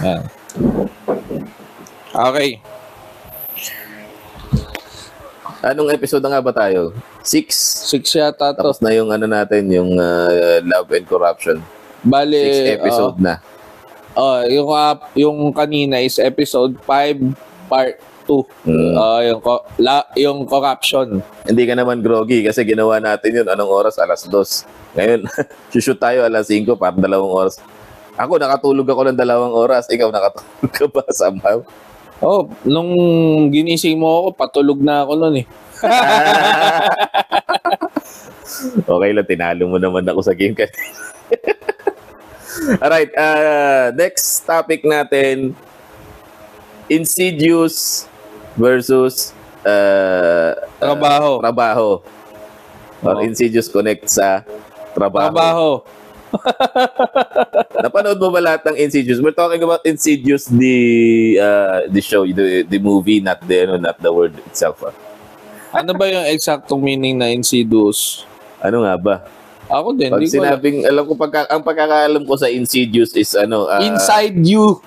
Yan. Okay. Anong episode na nga ba tayo? 6. 6 yata to. Tapos na yung ano natin, yung Love and Corruption. Bale, 6 episode na. yung kanina is episode 5 part 2. Yung corruption. Hindi ka naman groggy kasi ginawa natin yun. Anong oras? Alas 2. Ngayon, shoot tayo alas 5 para 2 oras. Ako, nakatulog ako ng 2 oras. Ikaw, nakatulog ka ba somehow? Oh, nung ginising mo ako, patulog na ako nun eh. Okay lang, tinalo mo naman ako sa game kanina. Alright, next topic natin, Insidious versus trabaho. Or Insidious connect sa trabaho. Napanood mo ba lahat ng Insidious? We're talking about Insidious, the show, the movie, not the word itself. Ano ba yung exactong meaning na Insidious? Ano nga ba? Ako din. Pag sinabing, alam ko, ang pagkakaalam ko sa Insidious is inside you.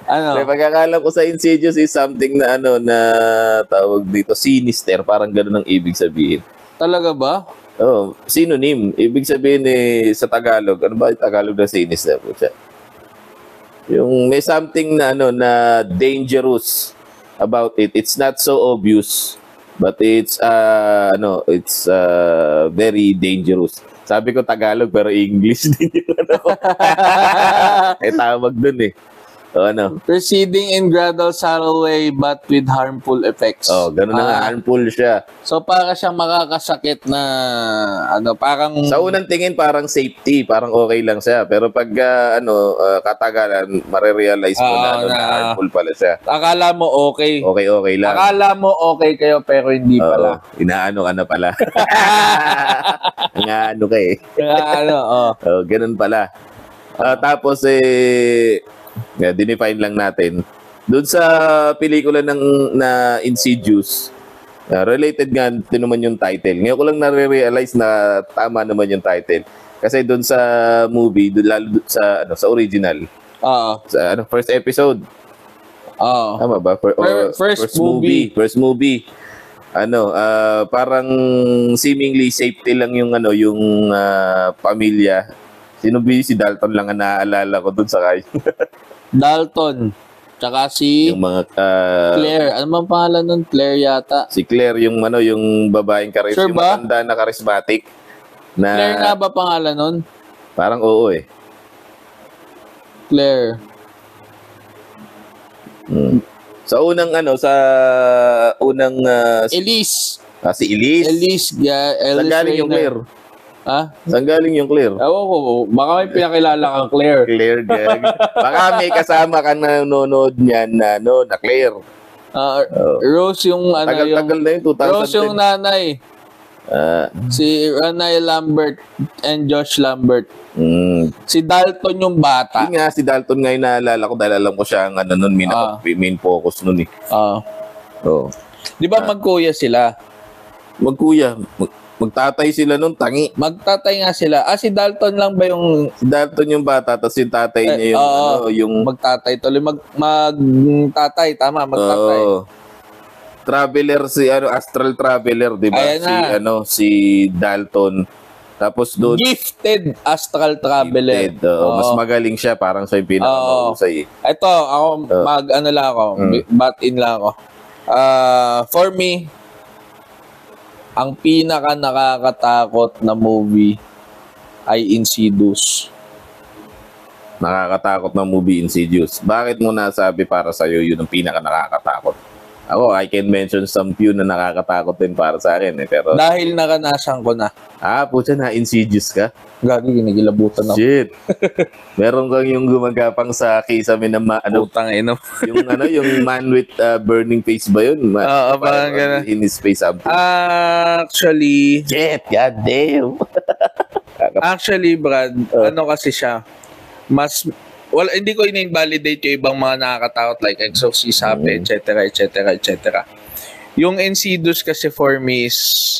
May pagkakaalam ko sa Insidious is something na na tawag dito, sinister. Parang gano'n ang ibig sabihin. Talaga ba? Oh, synonym. Ibig sabihin sa Tagalog. Ano ba yung Tagalog na sinister? Yung may something na na dangerous about it. It's not so obvious, but it's very dangerous. Sabi ko Tagalog pero English din yung tawag dun eh. Proceeding in gradual subtle way but with harmful effects. Oh, ganun na nga, harmful siya. So para siyang makakasakit na parang sa unang tingin parang safety, parang okay lang siya. Pero pag katagalan, marerealize mo na harmful pala siya. Akala mo okay. Okay lang. Akala mo okay kayo pero hindi pala. Inaano ka na pala. Inaano ka eh. Ganun pala. Tapos dinefine lang natin. Doon sa pelikula na Insidious, related nga naman yung title. Ngayon ko lang nare-realize na tama naman yung title. Kasi doon sa movie, lalo sa original. Sa first episode. Tama ba? First movie. First movie. Parang seemingly safety lang yung yung pamilya. Sino ba si Dalton lang ang naaalala ko doon sa kayo? Dalton. Tsaka si yung mga Claire. Ano bang pangalan nun? Claire yata. Si Claire, yung yung babaeng sure yung matanda na charismatic. Na, Claire nga ba pangalan nun? Parang oo eh. Claire. Sa unang Elise. Si Elise. Elise. Saan galing yung Claire? Saan galing yung Claire? Baka may pinakilala kang Claire. Claire, gag. Baka may kasama ka na nanonood niyan na Claire. Rose yung tagal na yun, 2010. Rose yung nanay. Si Ranay Lambert and Josh Lambert. Si Dalton yung bata. Yun nga, si Dalton nga yung naalala ko dahil alam ko siya ang main focus nun eh. Di ba magkuya sila? Magkuya. Magtatay sila nun, tangi. Magtatay nga sila. Si Dalton lang ba yung... Si Dalton yung bata, tapos yung tatay niya yung... Magtatay. Tuloy magtatay. Tama, magtatay. Traveler, astral traveler, di ba? Si Dalton. Tapos doon... Gifted astral traveler. Mas magaling siya, parang siya yung pinakamahusay. Ito, ako, bat-in lang ako. For me, ang pinaka nakakatakot na movie ay Insidious. Nakakatakot na movie, Insidious. Bakit mo nasabi para sa'yo yun ang pinaka nakakatakot? Ako, I can mention some few na nakakatakot din para sa akin eh. Pero dahil naranasan ko na. Pucha, na Insidious ka? Gagi, ginagilabutan ako. Shit. Meron kang yung gumagapang sa kisame na putang ino. yung man with burning face ba yun? Parang gano'n. In his face something. Actually, shit, goddamn. Actually, Brad, kasi siya, hindi ko in-invalidate yung ibang mga nakakatakot like Exorcist, etc., etc., etc. Yung Insidious kasi for me is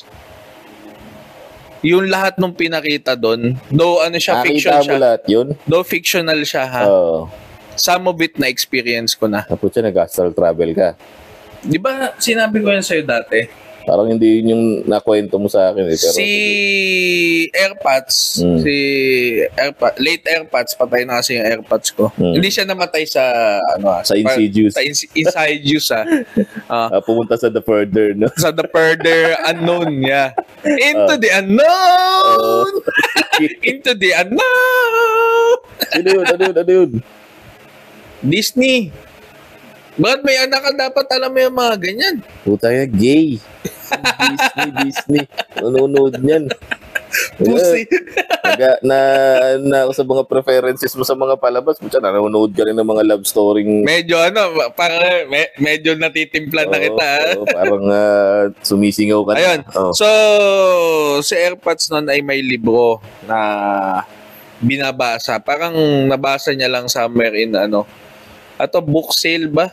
yung lahat nung pinakita doon, though ano siya, fiction Nakita mo siya. lahat yun? Though fictional siya, ha? Oo. Some of it na experience ko na. Tapos siya nag-astral travel ka. Di ba sinabi ko yan sa'yo dati? Parang hindi yun yung nakwento mo sa akin eh. Pero, Si AirPods, late AirPods, patay na kasi yung AirPods ko. Hindi siya namatay sa, Sa Insidious. Sa Insidious, ha? pumunta sa The Further, no? Sa the further unknown, yeah. Into the unknown! Into the unknown! Ano yun? Disney. Bakit may anak ka, dapat alam mo yung mga ganyan. Puta nga, gay. Disney. Nanonood niyan. Pussy. Na ako sa mga preferences mo sa mga palabas. Puta, nanonood ka rin ng mga love story. Medyo parang medyo natitimplan na kita. Parang sumisingaw ka na. Ayun. So, si AirPods nun ay may libro na binabasa. Parang nabasa niya lang somewhere in book sale ba?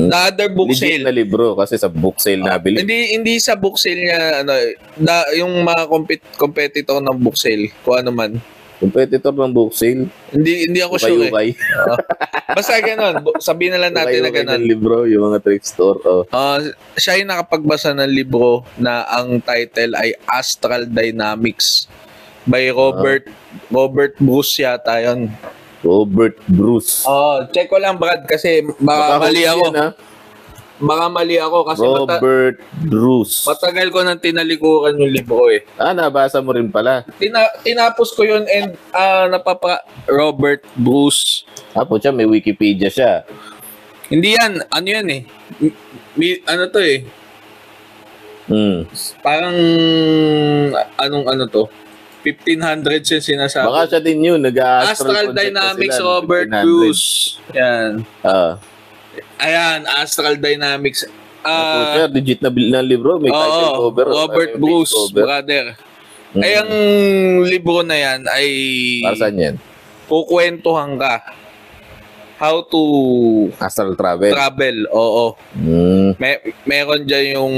Other book Legit sale. na libro kasi sa book sale nabili. Hindi sa book sale niya yung mga competitor ng book sale, kung ano man. Competitor ng book sale. Hindi ako sure. Ukay. Basta ganun, sabihin na lang natin na ganun. Ng libro, yung mga thrift store. Siya yung nakapagbasa ng libro na ang title ay Astral Dynamics by Robert Bruce yata yun. Robert Bruce. Check ko lang, Brad, kasi baka mali ako. Baka mali ako kasi Robert Bruce. Matagal ko nang tinalikuran yung libro eh. Nabasa mo rin pala. Tinapos ko yun and Robert Bruce. Tapos siya, may Wikipedia siya. Hindi yan. Ano yan eh. Ano to eh. Parang ano to. 1500s yung sinasabi. Baka siya din yun. Astral Dynamics, Robert Bruce. Yan. Ayan, Astral Dynamics. Siya, legit na libro. May title cover. Robert Bruce, brother. Ay, ang libro na yan ay... Para saan yan? Kukwentuhan ka. How to... Astral travel. Oo. Meron dyan yung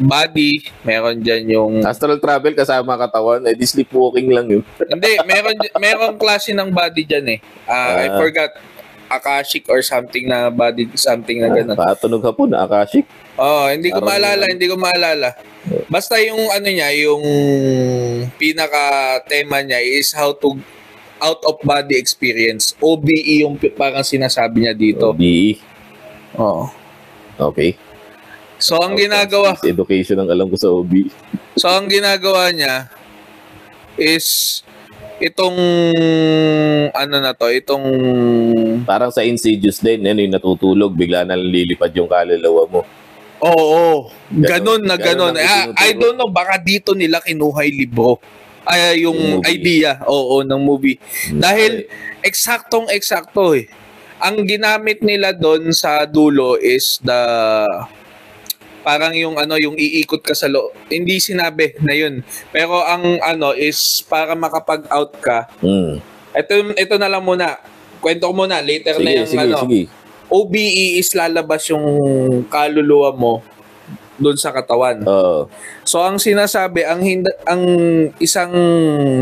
body, meron dyan yung... Astral travel kasama katawan, di sleepwalking lang yun. Hindi, meron klase ng body dyan eh. I forgot. Akashic or something na body, something na gano'n. Patunog hapon na Akashic. Hindi ko maalala. Basta yung niya, yung pinaka-tema niya is how to out of body experience. OBE yung parang sinasabi niya dito. OBE. Oo. Okay. So, ang ginagawa... Education ang alam ko sa OBE. So, ang ginagawa niya is itong itong... Parang sa Insidious din, yung natutulog, bigla na lilipad yung kaluluwa mo. Oo. Ganon. I don't know, baka dito nila kinuha yung libro. Yung idea, ng movie. Dahil eksaktong-eksakto eh. Ang ginamit nila doon sa dulo is parang yung iikot ka sa hindi sinabi na yun. Pero ang is para makapag-out ka. Ito na lang muna. Kwento ko muna. Later na yung sige. OBE is lalabas yung kaluluwa mo doon sa katawan. So ang sinasabi, ang isang,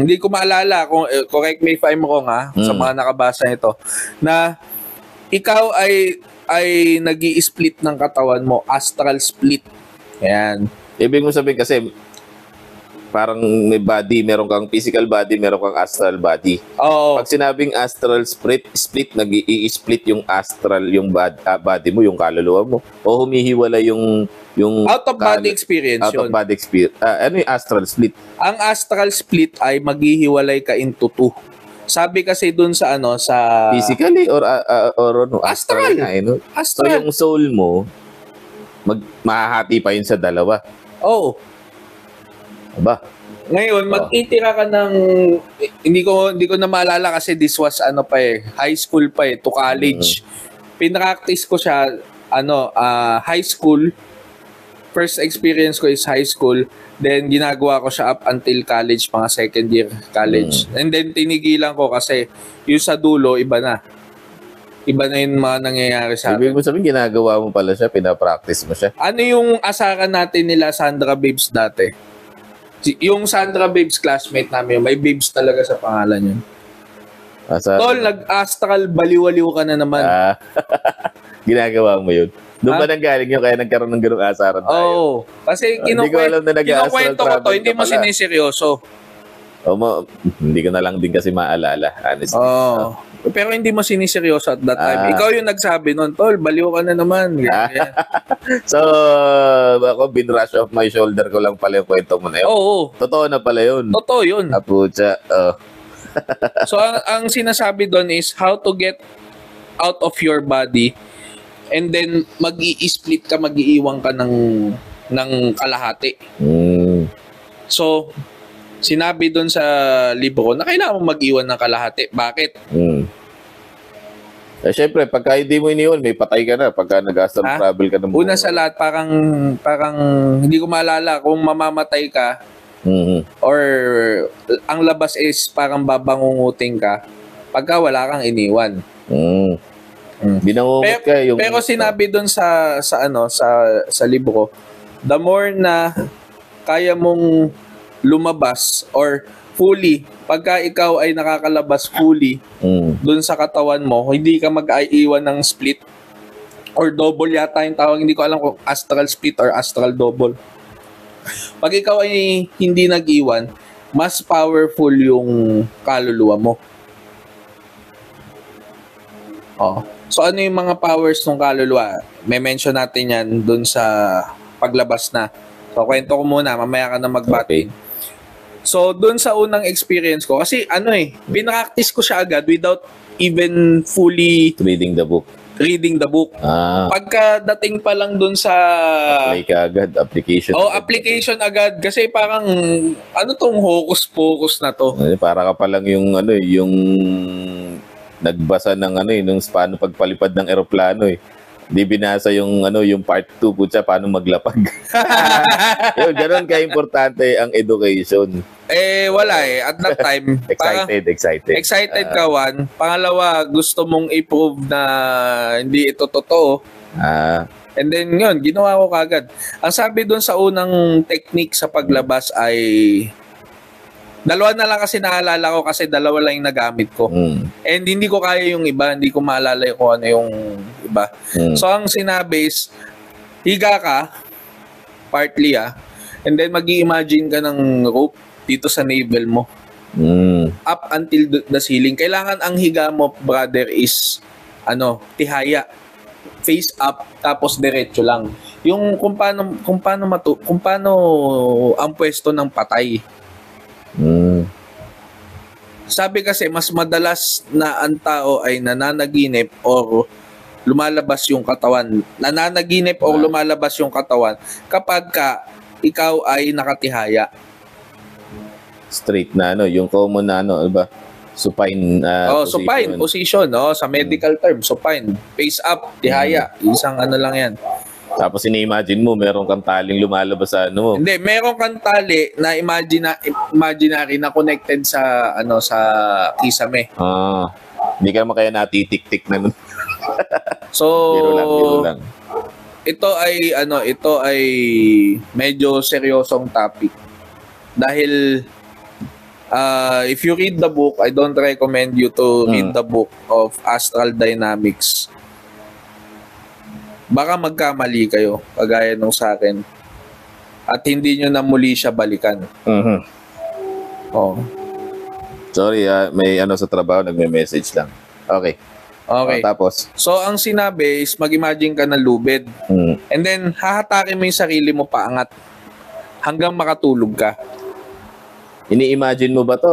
hindi ko maalala, kung correct me if I'm wrong sa mga nakabasa nito, na ikaw ay nag-i-split ng katawan mo, astral split. Ayan. Ibig mo sabihin kasi parang may body, meron kang physical body, meron kang astral body. Oo. Pag sinabing astral split, nag-i-split yung astral, yung body mo, yung kaluluwa mo, o humihiwala yung out of body experience out of body experience. Ano yung astral split? Ang astral split ay maghihiwalay ka into two. Sabi kasi dun sa sa physically or astral nga, astral. So yung soul mo mahahati pa yun sa dalawa. Oo. Aba. Ngayon magtitira ka ng hindi ko na maalala kasi this was high school pa to college. Pinractice ko siya high school. First experience ko is high school. Then, ginagawa ko siya up until college, mga second year college. And then, tinigilan ko kasi yung sa dulo, iba na. Iba na yung mga nangyayari sa akin. Ibig mo sabihin, ginagawa mo pala siya, pinapractice mo siya. Ano yung asaran natin nila Sandra Babes dati? Yung Sandra Babes classmate namin, may Babes talaga sa pangalan yun. Tol, nag-astral baliwaliw ka na naman. Ginagawa mo yun. Doon ba nanggaling yun kaya nagkaroon ng ganung asaran tayo? Oo. Kasi kinukwento ko to, hindi mo siniseryoso. Hindi ko na lang din kasi maalala, honestly. Oo. Pero hindi mo siniseryoso at that time. Ikaw yung nagsabi nun, Tol, baliw ka na naman. So, ako, binrush off my shoulder ko lang pala yung kwento mo na yun. Oo. Totoo na pala yun. Totoo yun. Apucha. So, ang sinasabi doon is how to get out of your body and then mag-i-split ka, mag-iiwan ka ng kalahati. So, sinabi doon sa libro ko na kailangan mo mag-iwan ng kalahati. Bakit? Syempre, pagka hindi mo iniwan, may patay ka na. Pagka nag-astral travel ka na. Una sa lahat, parang hindi ko maalala kung mamamatay ka or ang labas is parang babangunguting ka pagka wala kang iniwan. Binangungot ka yung... Pero sinabi doon sa libro, the more na kaya mong lumabas or fully, pagka ikaw ay nakakalabas fully doon sa katawan mo, hindi ka mag-iwan ng split or double yata yung tawag. Hindi ko alam kung astral split or astral double. Pag ikaw ay hindi nag-iwan, mas powerful yung kaluluwa mo. So ano yung mga powers ng kaluluwa? May mention natin yan doon sa paglabas na. So kwento ko muna, mamaya ka na magbati. So doon sa unang experience ko, kasi pinractice ko siya agad without even fully reading the book. Pagka dating pa lang doon sa apply ka agad, application. Application agad kasi parang ano tong hocus pocus na to. Para ka pa lang yung nagbasa ng nung paano pagpalipad ng eroplano Hindi binasa yung part 2 putya paano maglapag. Yun, ganoon ka-importante ang education. Wala at that time. Excited ka, one. Pangalawa, gusto mong i-prove na hindi ito totoo. And then yun, ginawa ko kagad. Ang sabi doon sa unang technique sa paglabas ay dalawa na lang kasi naalala ko kasi dalawa lang yung nagamit ko. And hindi ko kaya yung iba, hindi ko maalala kung ano yung iba. So ang sinabi is, higa ka, partly and then mag-i-imagine ka ng rope dito sa navel mo. Up until the ceiling. Kailangan ang higa mo, brother, is tihaya. Face up, tapos diretso lang. Yung kung paano ang pwesto ng patay. Sabi kasi mas madalas na ang tao ay nananaginip o lumalabas yung katawan. Lumalabas yung katawan kapag ikaw ay nakatihaya. Straight na yung common na diba? Supine position. Supine position, sa medical term, supine. Face up, tihaya. Isang lang yan. Tapos ini-imagine mo, meron kang taling lumalabas sa mo. Hindi, meron kang tali na imaginary na connected sa sa kisame. Hindi ka naman kaya natitik-tik na nun. So, biro lang. Ito ay medyo seryosong topic. Dahil if you read the book, I don't recommend you to read the book of Astral Dynamics. Baka magkamali kayo, kagaya nung sa akin. At hindi nyo na muli siya balikan. Sorry, may sa trabaho, nagme-message lang. Okay. Tapos? So, ang sinabi is mag-imagine ka na lubid. And then, hahatakin mo yung sarili mo paangat hanggang makatulog ka. Ini-imagine mo ba to?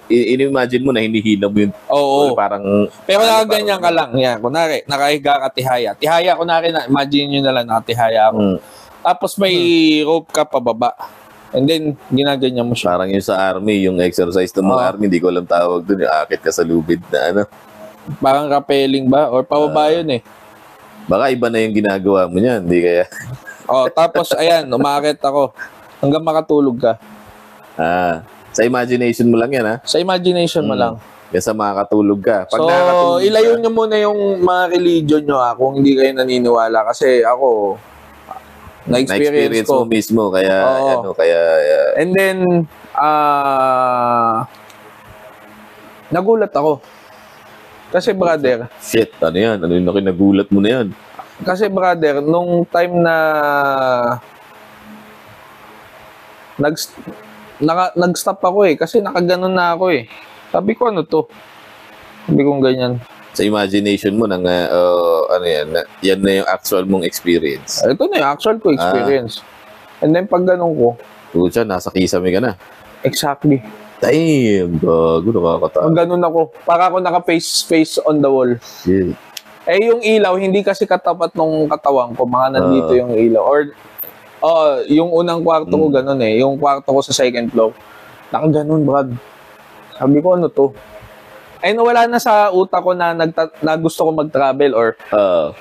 Ini-imagine mo na hinihila mo yun? Oo. Parang... Pero nakaganyan ka lang. Yan. Kunwari, nakahiga ka tihaya. Tihaya, kunwari na, imagine nyo na lang nakatihaya ako. Tapos may rope ka pababa. And then, ginaganyan mo siya. Parang yung sa army, yung exercise ng mga army, hindi ko alam tawag dun. Yung akit ka sa lubid na Parang rappelling ba? Or pababa yun Baka iba na yung ginagawa mo niyan. Hindi kaya... Tapos, ayan, umakit ako. Hanggang makatulog ka. Sa imagination mo lang yan, Sa imagination mo lang. Kaya sa makakatulog ka. Pag ilayo nyo muna yung mga religion nyo, kung hindi kayo naniniwala. Kasi ako, Na-experience ko. mo mismo, kaya, Oo. And then, nagulat ako. Kasi brother, shit, ano yan? Ano yung nagulat mo na yan? kasi brother, nung time na nag-stop ako kasi nakaganon na ako Sabi ko, ano to? Sabi ko ganyan. Sa imagination mo, ano yan, yan na yung actual mong experience. Ito na yung actual ko experience. And then pag ganun ko, Pucha, nasa kisame ka na. exactly. Damn, gago, nakakatawa. Pag ganun ako, para ako naka-face on the wall. Shit. Yung ilaw, hindi kasi katapat nung katawan ko. Mga nandito yung ilaw. Or, yung unang kwarto ko ganun Yung kwarto ko sa second floor. Nakaganon, Brad. Sabi ko, ano to? Nawala na sa utak ko na gusto ko mag-travel or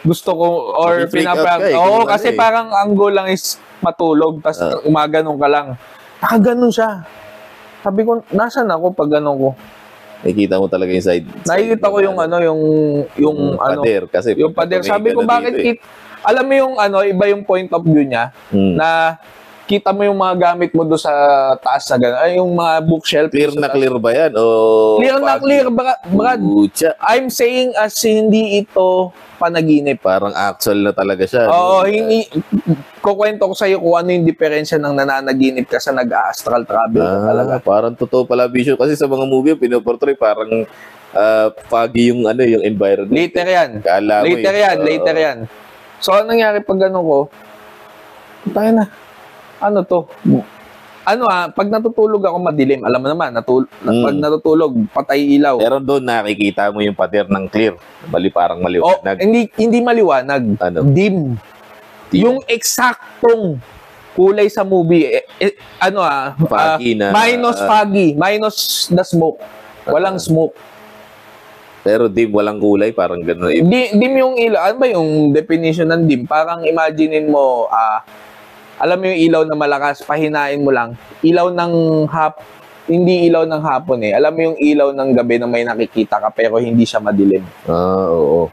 gusto ko, or Freak out ka Oo, kasi parang ang goal lang is matulog, tapos umaganon ka lang. Nakaganon siya. Sabi ko, nasan ako pag ganon ko? Nakikita mo talaga yung side. Nakikita ko yung pader, kasi yung pader. Sabi ko, bakit alam mo yung iba yung point of view niya na kita mo yung mga gamit mo doon sa taas na gano'n. Ay, yung mga bookshelf. Clear na clear ba yan? O clear na clear, Brad. I'm saying as hindi ito panaginip. Parang actual na talaga siya. Oo, kukwento ko sa'yo kung ano yung diferensya ng nananaginip ka sa nag-astral travel talaga. Parang totoo pala vision. Kasi sa mga movie, pinoportray parang foggy yung yung environment. Later yan. Later yan. So, anong nangyari pag gano'n ko? Tayo na. Ano to? Pag natutulog ako madilim, alam mo naman, pag natutulog, patay ilaw. Pero doon nakikita mo yung pader ng clear. Parang maliwanag. Hindi maliwanag. Ano? Dim. Yung eksaktong kulay sa movie, foggy na. Minus foggy, minus the smoke. Walang smoke. Pero dim, walang kulay, parang gano'n. Dim yung ilaw. Ano ba yung definition ng dim? Parang imaginein mo, alam mo yung ilaw na malakas, pahinain mo lang. Ilaw ng hindi ilaw ng hapon Alam mo yung ilaw ng gabi na may nakikita ka pero hindi siya madilim. Oo.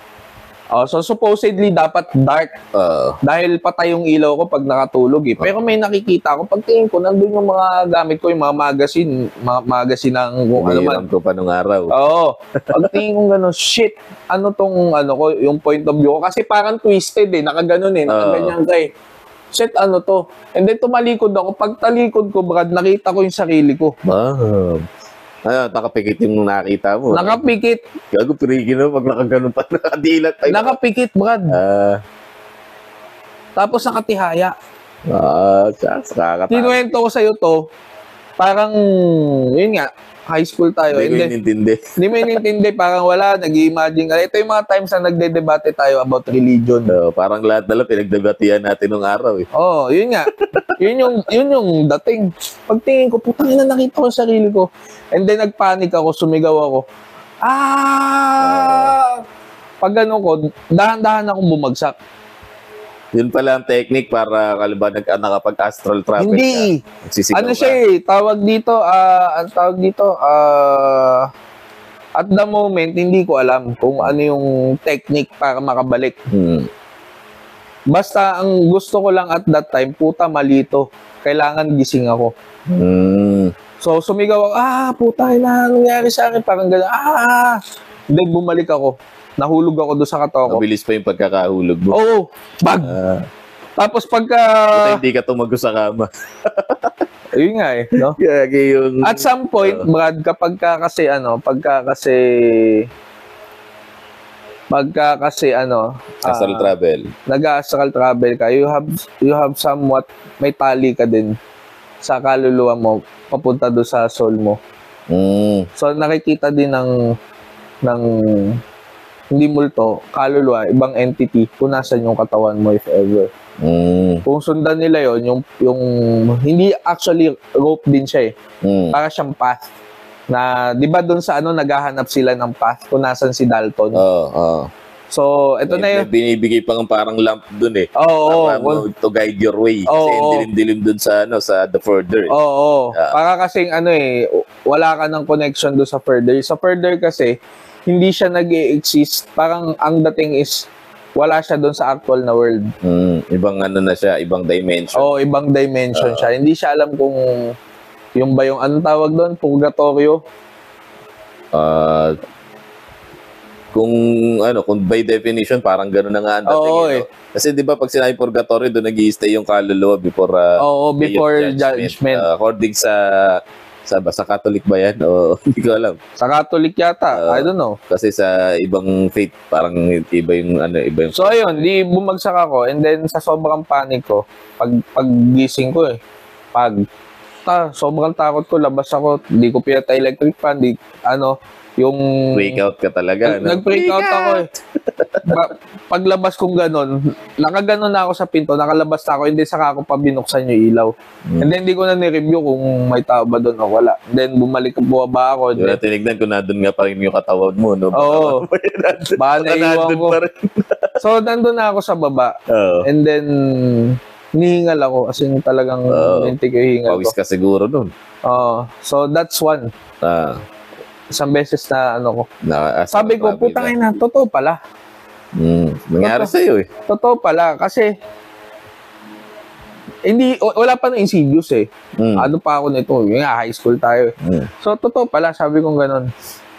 So supposedly dapat dark. Dahil patay yung ilaw ko pag nakatulog Pero may nakikita ako, pagtingin ko, nandun yung mga gamit ko, yung mga magazine ng kung ano man. ko pa nung araw. Oo. Pagtingin ko gano'n, shit, ano tong ko, yung point of view ko. Kasi parang twisted nakaganon nakaganyan ka shit, ano to? And then tumalikod ako. Pag talikod ko, Brad, nakita ko yung sarili ko. Nakapikit yung nakita mo. Nakapikit. Gago, pirigin mo pag nakaganon pa, nakadilat pa. Nakapikit, Brad. Tapos nakatihaya. Kakatawa. Kinuwento ko sa'yo to, parang, yun nga, high school tayo. Hindi ko inintindi. Hindi mo inintindi, parang wala, nag-i-imagine ka. Ito yung mga times na nagde-debate tayo about religion. Parang lahat na lang pinagdebatihan natin nung araw yun nga. Yun yung dating. Pagtingin ko, putang ina, nakita ko yung sarili ko. And then nagpanik ako, sumigaw ako. Pag gano'n ko, dahan-dahan akong bumagsak. Yun pala ang technique para nakapag-astral travel Hindi. ka. Ano siya tawag dito, at the moment, hindi ko alam kung ano yung technique para makabalik. Basta, ang gusto ko lang at that time, puta, malito. Kailangan gising ako. So, sumigaw ako, puta, nangyari sa akin? Parang gano'n, Then, bumalik ako. Nahulog ako doon sa katawan ko. Mabilis pa yung pagkakahulog mo. Oo, bag. Tapos pagka... hindi ka tumago sa kama. Ayun nga no? Yung... At some point, Brad, pagka kasi astral travel. Nag-astral travel ka, you have somewhat, may tali ka din sa kaluluwa mo, papunta doon sa soul mo. So, nakikita din ng hindi multo, kaluluwa, ibang entity, kung nasan yung katawan mo if ever. Kung sundan nila yon yung hindi actually rope din siya para siyang path. Na, di ba doon sa naghahanap sila ng path kung nasan si Dalton? So, ito na yun. Binibigay pa ng parang lamp doon para to guide your way. Kasi dilim-dilim doon sa the further. Para kasing wala ka ng connection doon sa further. Sa further kasi, hindi siya nag-e-exist. Parang ang dating is, wala siya doon sa actual na world. Ibang ano na siya, ibang dimension. Oo, ibang dimension siya. Hindi siya alam kung yung ba yung anong tawag doon, purgatorio. Kung by definition parang gano'n na nga ang dating. Oo, eh. Kasi 'di ba pag sinabi purgatory, doon nag-i-stay yung kaluluwa before day of judgment. According sa Catholic ba yan? O hindi ko alam. Sa Catholic yata, I don't know. Kasi sa ibang faith parang iba yung iba yung. So ayun, di bumagsak ako, and then sa sobrang panic ko, paggising ko sobrang takot ko, labas ako, di ko pinata electric fan, yung freak out ka talaga. Nag-freak out ako eh. Paglabas kong ganon, nakaganon na ako sa pinto, nakalabas na ako, hindi saka ako pa binuksan yung ilaw. And then hindi ko na ni-review kung may tao ba doon o wala. Then bumaba ako. Yung tinignan ko na doon nga pa rin yung katawan mo, no? Oo. Baka naiwan ko. So, nandun na ako sa baba. And then, nihingal ako. As in, talagang mintik yung hingal ko. Pawis ka siguro doon. So, that's one. Isang beses na ko. Sabi ko, putang ina, totoo pala. Nangyari sa'yo eh. Totoo pala. Kasi, wala pa na Insidious eh. Ano pa ako nito? Yung high school tayo. So, totoo pala. Sabi ko ganun.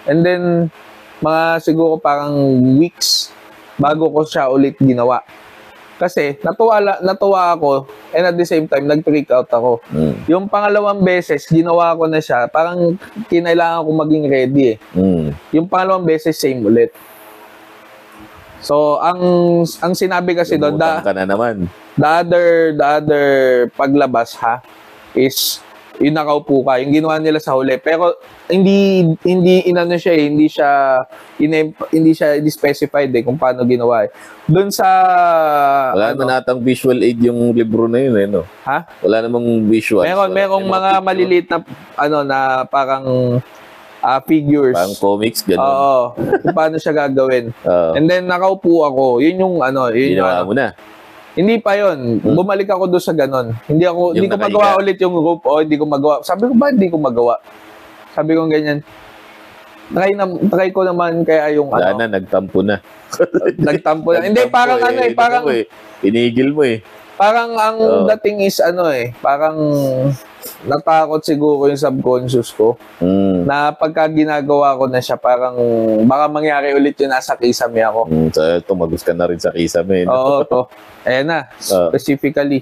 And then, mga siguro parang weeks bago ko siya ulit ginawa. Kasi natuwa ako, and at the same time nag-freak out ako. Yung pangalawang beses ginawa ko na siya, parang kinailangan ko maging ready eh. Yung pangalawang beses same ulit. So ang sinabi kasi doon, the other paglabas is yung nakaupo ka, yung ginawa nila sa huli. Pero hindi inano siya eh, hindi siya specified eh kung paano ginawa eh. Doon sa wala naman natang visual aid yung libro na yun eh, no? Ha? Wala namang visual. Merong mga maliliit na na parang figures. Parang comics gano'n. Oo. Kung paano siya gagawin. And then nakaupo ako. Yun yung ginawa mo na. Hindi pa yon. Bumalik ako doon sa ganon. Hindi ko magawa ulit yung rope hindi ko magawa. Sabi ko ba hindi ko magawa? Sabi ko ganyan. Try ko naman kaya yung wala na, nagtampo na. Nagtampo na. Hindi, parang parang pinigil mo eh. Parang ang dating is parang natakot siguro yung subconscious ko. Na pagka ginagawa ko na siya, parang baka mangyari ulit yung nasa kisame ako. So, tumagus ka na rin sa kisame. No? Oo, to. Ayan na, specifically.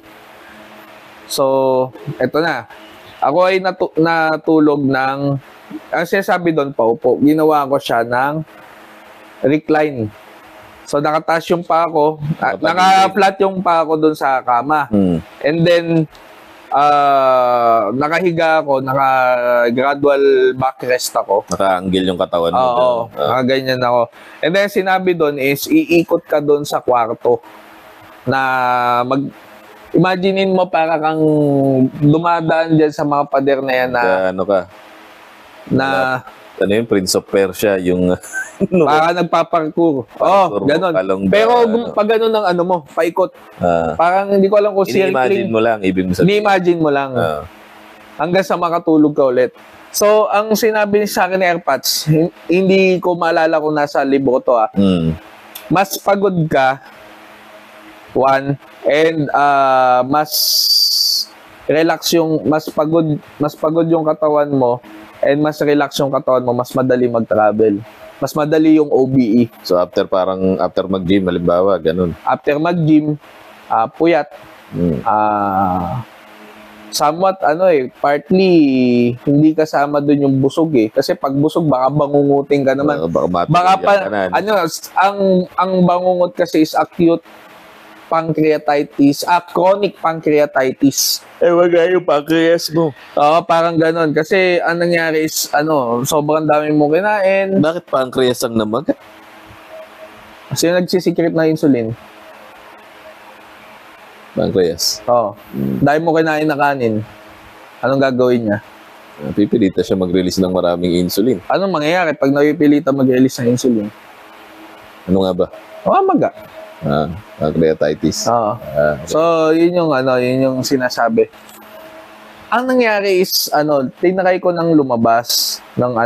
So, eto na. Ako ay natulog ng, ang sinasabi doon, paupo, ginawa ko siya ng recline. So, nakataas yung paa ko, naka-flat yung paa ko doon sa kama. And then, nakahiga ako, naka-gradual backrest ako. Naka-angle yung katawan mo. Oo, nakaganyan ako. And then, sinabi doon is, iikot ka doon sa kwarto na imaginein mo para kang dumadaan dyan sa mga pader na yan na ano yun, Prince of Persia, yung para nagpaparkour. Ganun. Pero pag ganun ng mo, paikot. Parang hindi ko alam kung ini-imagine mo lang, ibig mo sabihin. Ini-imagine mo lang. Hanggang sa makatulog ka ulit. So, ang sinabi sa akin ni Airpods, hindi ko maalala kung nasa libro to mas pagod ka, one, and mas pagod yung katawan mo, and mas relax yung katawan mo, mas madali mag-travel. Mas madali yung OBE. So after mag-gym, halimbawa, ganun. After mag-gym, puyat. Somewhat partly hindi kasama doon yung busog eh. Kasi pag busog baka bangungutin ka naman. Ang bangungot kasi is acute pancreatitis, chronic pancreatitis. Wag yung pancreas mo. Oo, parang ganon. Kasi ang nangyari is, sobrang dami mo kinain. Bakit pancreas ang namagat? Kasi nagsisikret na insulin. Pancreas? Oo. Dahil mo kinain na kanin, anong gagawin niya? Pipilita siya mag-release ng maraming insulin. Anong mangyayari pag napipilita mag-release ng insulin? Ano nga ba? Maga. Pancreatitis. Oo. So, yun yung sinasabi. Ang nangyari is, tinakay ko ng lumabas ng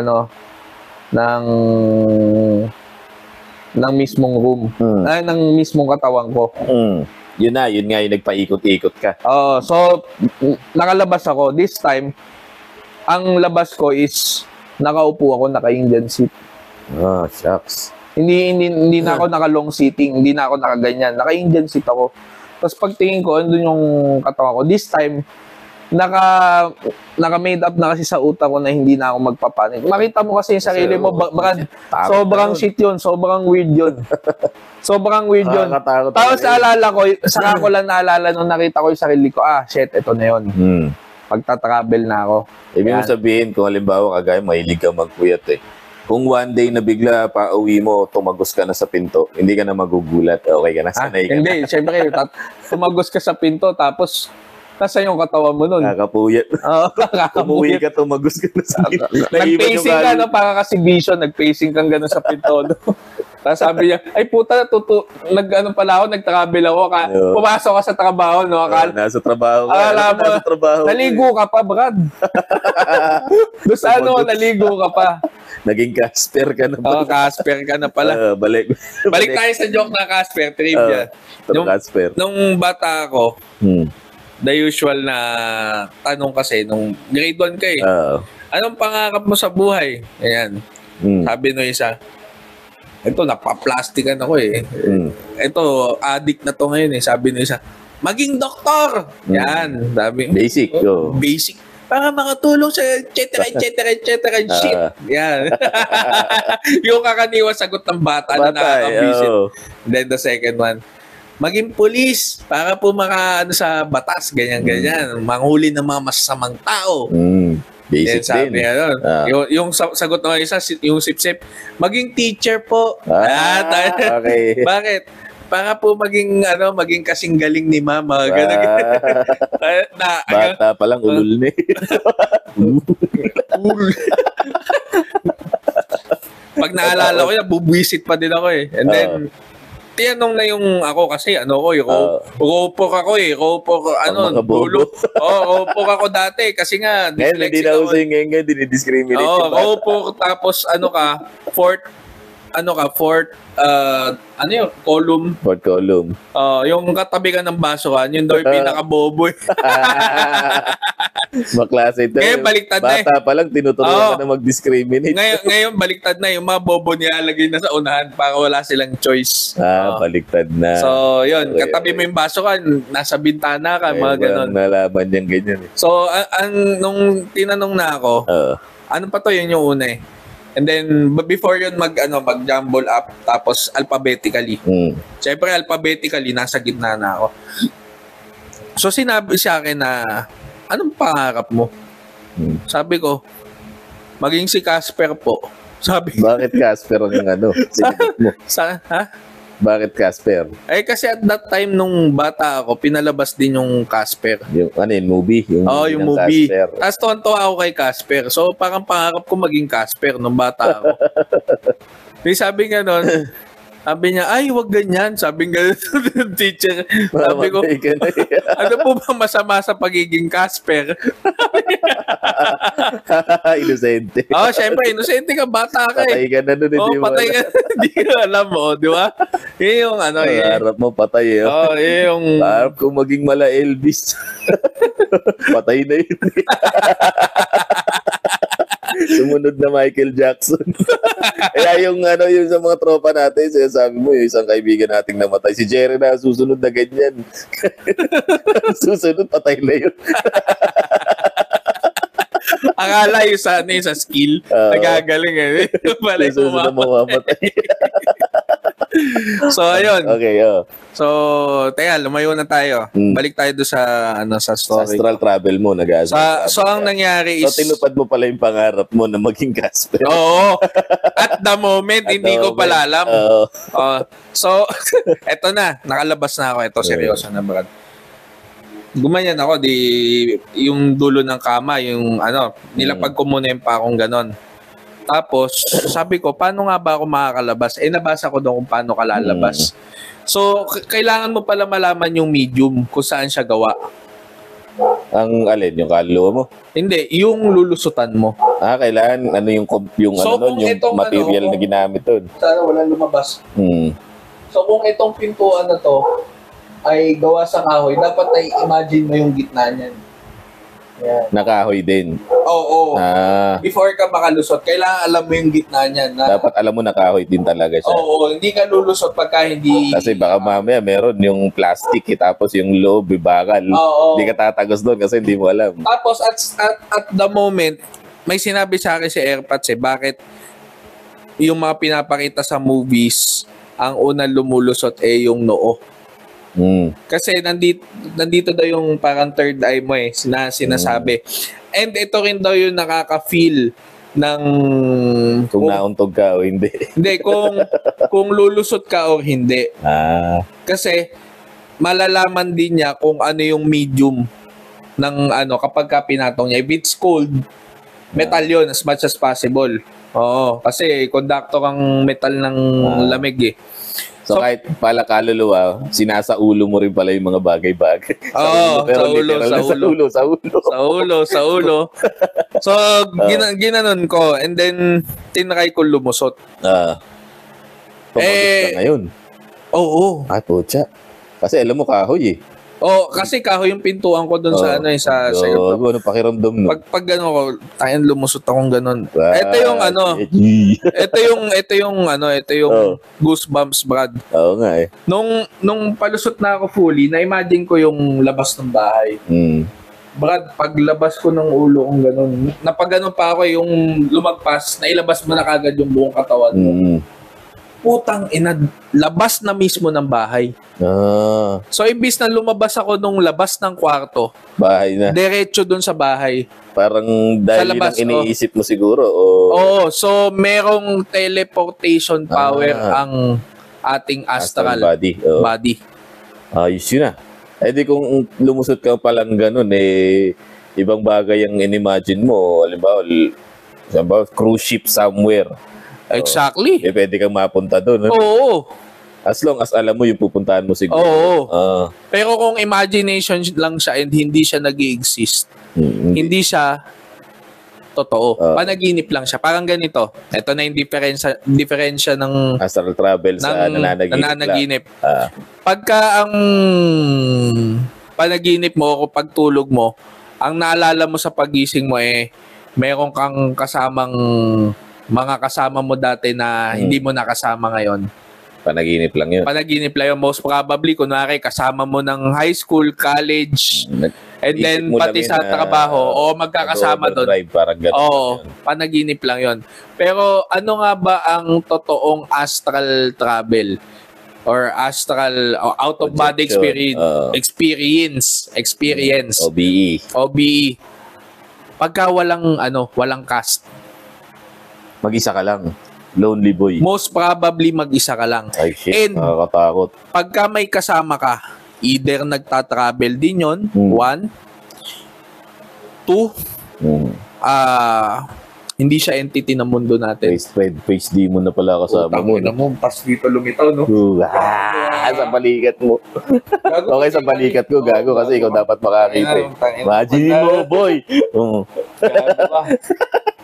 ng mismong room. Ng mismong katawan ko. Yun nga, yung nagpaikot-ikot ka. So, nakalabas ako. This time, ang labas ko is nakaupo ako, naka-Indian seat. Shucks. Hindi na ako naka-long seating, hindi na ako nakaganyan. Naka-Indian seat ako. Tapos pagtingin ko, andun yung katawan ko. This time, naka-made up na kasi sa utak ko na hindi na ako magpapanik. Makita mo kasi yung sarili mo, Brad, sobrang shit yun, sobrang weird yun. Sobrang weird yun. Tapos naalala ko, saka ko lang naalala nung nakita ko yung sarili ko, shit, ito na yun. Pagta-travel na ako. Ibig mo sabihin, kung halimbawa kagaya, mahilig ka magpuyat Kung one day na bigla pa uwi mo, tumagos ka na sa pinto, hindi ka na magugulat. Okay ka na, sanay ka Hindi, syempre, tumagos ka sa pinto, tapos nasa yung katawan mo nun. Kakapuyat. Umuwi ka, tumagos ka na sa pinto. Nag-pacing ka, no? Para kasi vision, nag-pacing kang gano'n sa pinto. No? Tapos sabi niya, ay puta, nag-travel ako. Pumasok ka sa trabaho, no? Nasa trabaho. Nasa trabaho. Naligo ka pa, Brad. Doon sa naligo ka pa. Naging Casper ka na pala. Casper ka na pala. Balik tayo sa joke na Casper, trivia. Nung bata ako, the usual na tanong kasi, nung grade 1 ka anong pangarap mo sa buhay? Ayan. Sabi no isa, ito, napaplastikan ako Ito, addict na to ngayon Sabi no isa, maging doktor! Yan. Sabi, basic. Basic. Para makatulong sa etc. shit. Yan. Yung kakaniwa sagot ng bata na nakakabisit. Then the second one, maging pulis para po sa batas, ganyan. Manghuli ng mga masasamang tao. Basic sabi, din. Yung sagot ng isa, yung sip-sip, maging teacher po. Okay. Bakit? Para po maging kasing galing ni mama. Bata pa lang, ulul na Pag naalala ko yan, bubwisit pa din ako And then, tinanong na yung ako kasi ropok ako ropok ako dati kasi nga dyslexic hindi na ako ngayon dinidiscriminate ropok tapos fourth column. Fourth column. Yung katabi ka ng basuhan, yun daw yung pinakabobo. Maklase ito. Ngayon, baliktad na Bata pa lang, tinuturuan ka na mag-discriminate. Ngayon, baliktad na. Yung mga bobo nilalagay na sa unahan para wala silang choice. Baliktad na. So, yun. Katabi mo yung basuhan, nasa bintana ka, mga ganon. Nalaman yung ganyan. So, nung tinanong na ako, ano pa to, yun yung una And then, before yun mag-jumble up, tapos alphabetically. Siyempre, alphabetically, nasa gitna na ako. So, sinabi sa akin na, anong pangarap mo? Sabi ko, maging si Casper po. Sabi Bakit Casper ang sinigot mo? Bakit Casper? Kasi at that time, nung bata ako, pinalabas din yung Casper. Yung movie? Yung movie. Tapos tuwan-tuwa ako kay Casper. So, parang pangarap ko maging Casper nung bata ako. Sabi nga nun, sabi niya, ay, wag ganyan. Sabi nga ng teacher. Sabi ko, ano po ba masama sa pagiging Casper? Inosente. Syempre, inosente ka, bata ka Patay ka na nun, patay ka na, hindi ko alam di ba? Yung harap mo, patay yung... Harap ko maging mala Elvis. Patay na yun. Sumunod na Michael Jackson. Kaya yung sa mga tropa natin, sinasabi mo, yung isang kaibigan nating namatay, si Jerry na susunod na ganyan. Susunod, patay na yun. Akala yung sa skill, nagagaling Susunod na mamamatay. So, ayun. Okay, So, lumayo na tayo. Balik tayo doon sa story. Sa astral travel mo, So, ang nangyari is... So, tinupad mo pala yung pangarap mo na maging Casper. Oo. At the moment, hindi ko pala alam. So, eto na. Nakalabas na ako. Ito, seryoso na, Brad. Gumanyan ako, yung dulo ng kama, yung nilapag ko muna yung pakong ganon. Tapos, sabi ko, paano nga ba ako makakalabas? Nabasa ko doon kung paano ka lalabas. So, kailangan mo pala malaman yung medium kung saan siya gawa. Ang alin, yung kaluluwa mo? Hindi, yung lulusutan mo. Kailangan, ano yung So, ano nun, kung yung itong material ano, na ginamit doon. Sana wala lumabas. Hmm. So kung itong pintuan na to ay gawa sa kahoy, dapat ay imagine mo yung gitna niyan. Yan. Nakahoy din. Oo. Before ka makalusot, kailangan alam mo yung gitna niyan. Dapat alam mo nakahoy din talaga siya. Oo, hindi ka lulusot pagka hindi... Kasi baka mamaya meron yung plastic tapos yung loob, bakal. Hindi ka tatagos doon kasi hindi mo alam. Tapos at the moment, may sinabi sa akin si Airpods bakit yung mga pinapakita sa movies, ang unang lumulusot yung noo. Kasi nandito daw yung parang third eye mo sinasabi. And ito rin daw yung nakaka-feel ng... Kung nauntog ka o hindi. Hindi, kung lulusot ka o hindi. Kasi malalaman din niya kung ano yung medium ng kapag ka pinatong niya. If it's cold, metal yun as much as possible. Oo, kasi conductor ang metal ng lamig So kahit pala kaluluwa, sinasaulo mo rin pala yung mga bagay-bagay. Sa ulo. So, ginanon ko and then tinry ko lumusot. Pumagos ka ngayon. Oo. Putya. Kasi alam mo kahoy kasi kahoy yung pintuan ko doon sa ano pakiramdam no? Pag gano'n ko, tayo lumusot akong gano'n. Ito yung goosebumps, Brad. Oo nga Nung palusot na ako fully, na-imagine ko yung labas ng bahay. Brad, paglabas ko ng ulo kong gano'n, napag-gano'n pa ako yung lumagpas, nailabas mo na kagad yung buong katawan mo. Putang ina, labas na mismo ng bahay. So, imbis na lumabas ako nung labas ng kwarto, bahay na. Diretso dun sa bahay. Parang dahil yun ang iniisip mo siguro. Oo, so merong teleportation power ang ating astral body. Ayos yun di kung lumusot ka palang ganun, ibang bagay ang in-imagine mo. Halimbawa, cruise ship somewhere. Exactly. Pwede kang mapunta doon. Oo. As long as alam mo yung pupuntahan mo siguro. Oo. Pero kung imagination lang siya and hindi siya nag-i-exist, hindi siya totoo. Panaginip lang siya. Parang ganito. Ito na yung diferensya ng astral travel sa nananaginip. Pagka ang panaginip mo o pagtulog mo, ang naalala mo sa pagising mo meron kang kasamang mga kasama mo dati na hindi mo nakasama ngayon. Panaginip lang yun. Panaginip lang yun. Most probably, kunwari, kasama mo ng high school, college, and then pati sa trabaho, o magkakasama doon. Panaginip lang yun. Pero ano nga ba ang totoong astral travel? Or astral, out-of-body experience. OBE. Pagka walang cast. Mag-isa ka lang. Lonely boy. Most probably mag-isa ka lang. Ay shit, and nakakatakot. Pagka may kasama ka, either nagta-travel din yun, 1, 2, hindi siya entity ng mundo natin. Face demon na pala kasama mo. Pas dito lumitaw, no? Sa balikat mo. Okay, sa balikat ko, gago, kasi ikaw dapat makakita. Imagine mo, boy. Gago ka.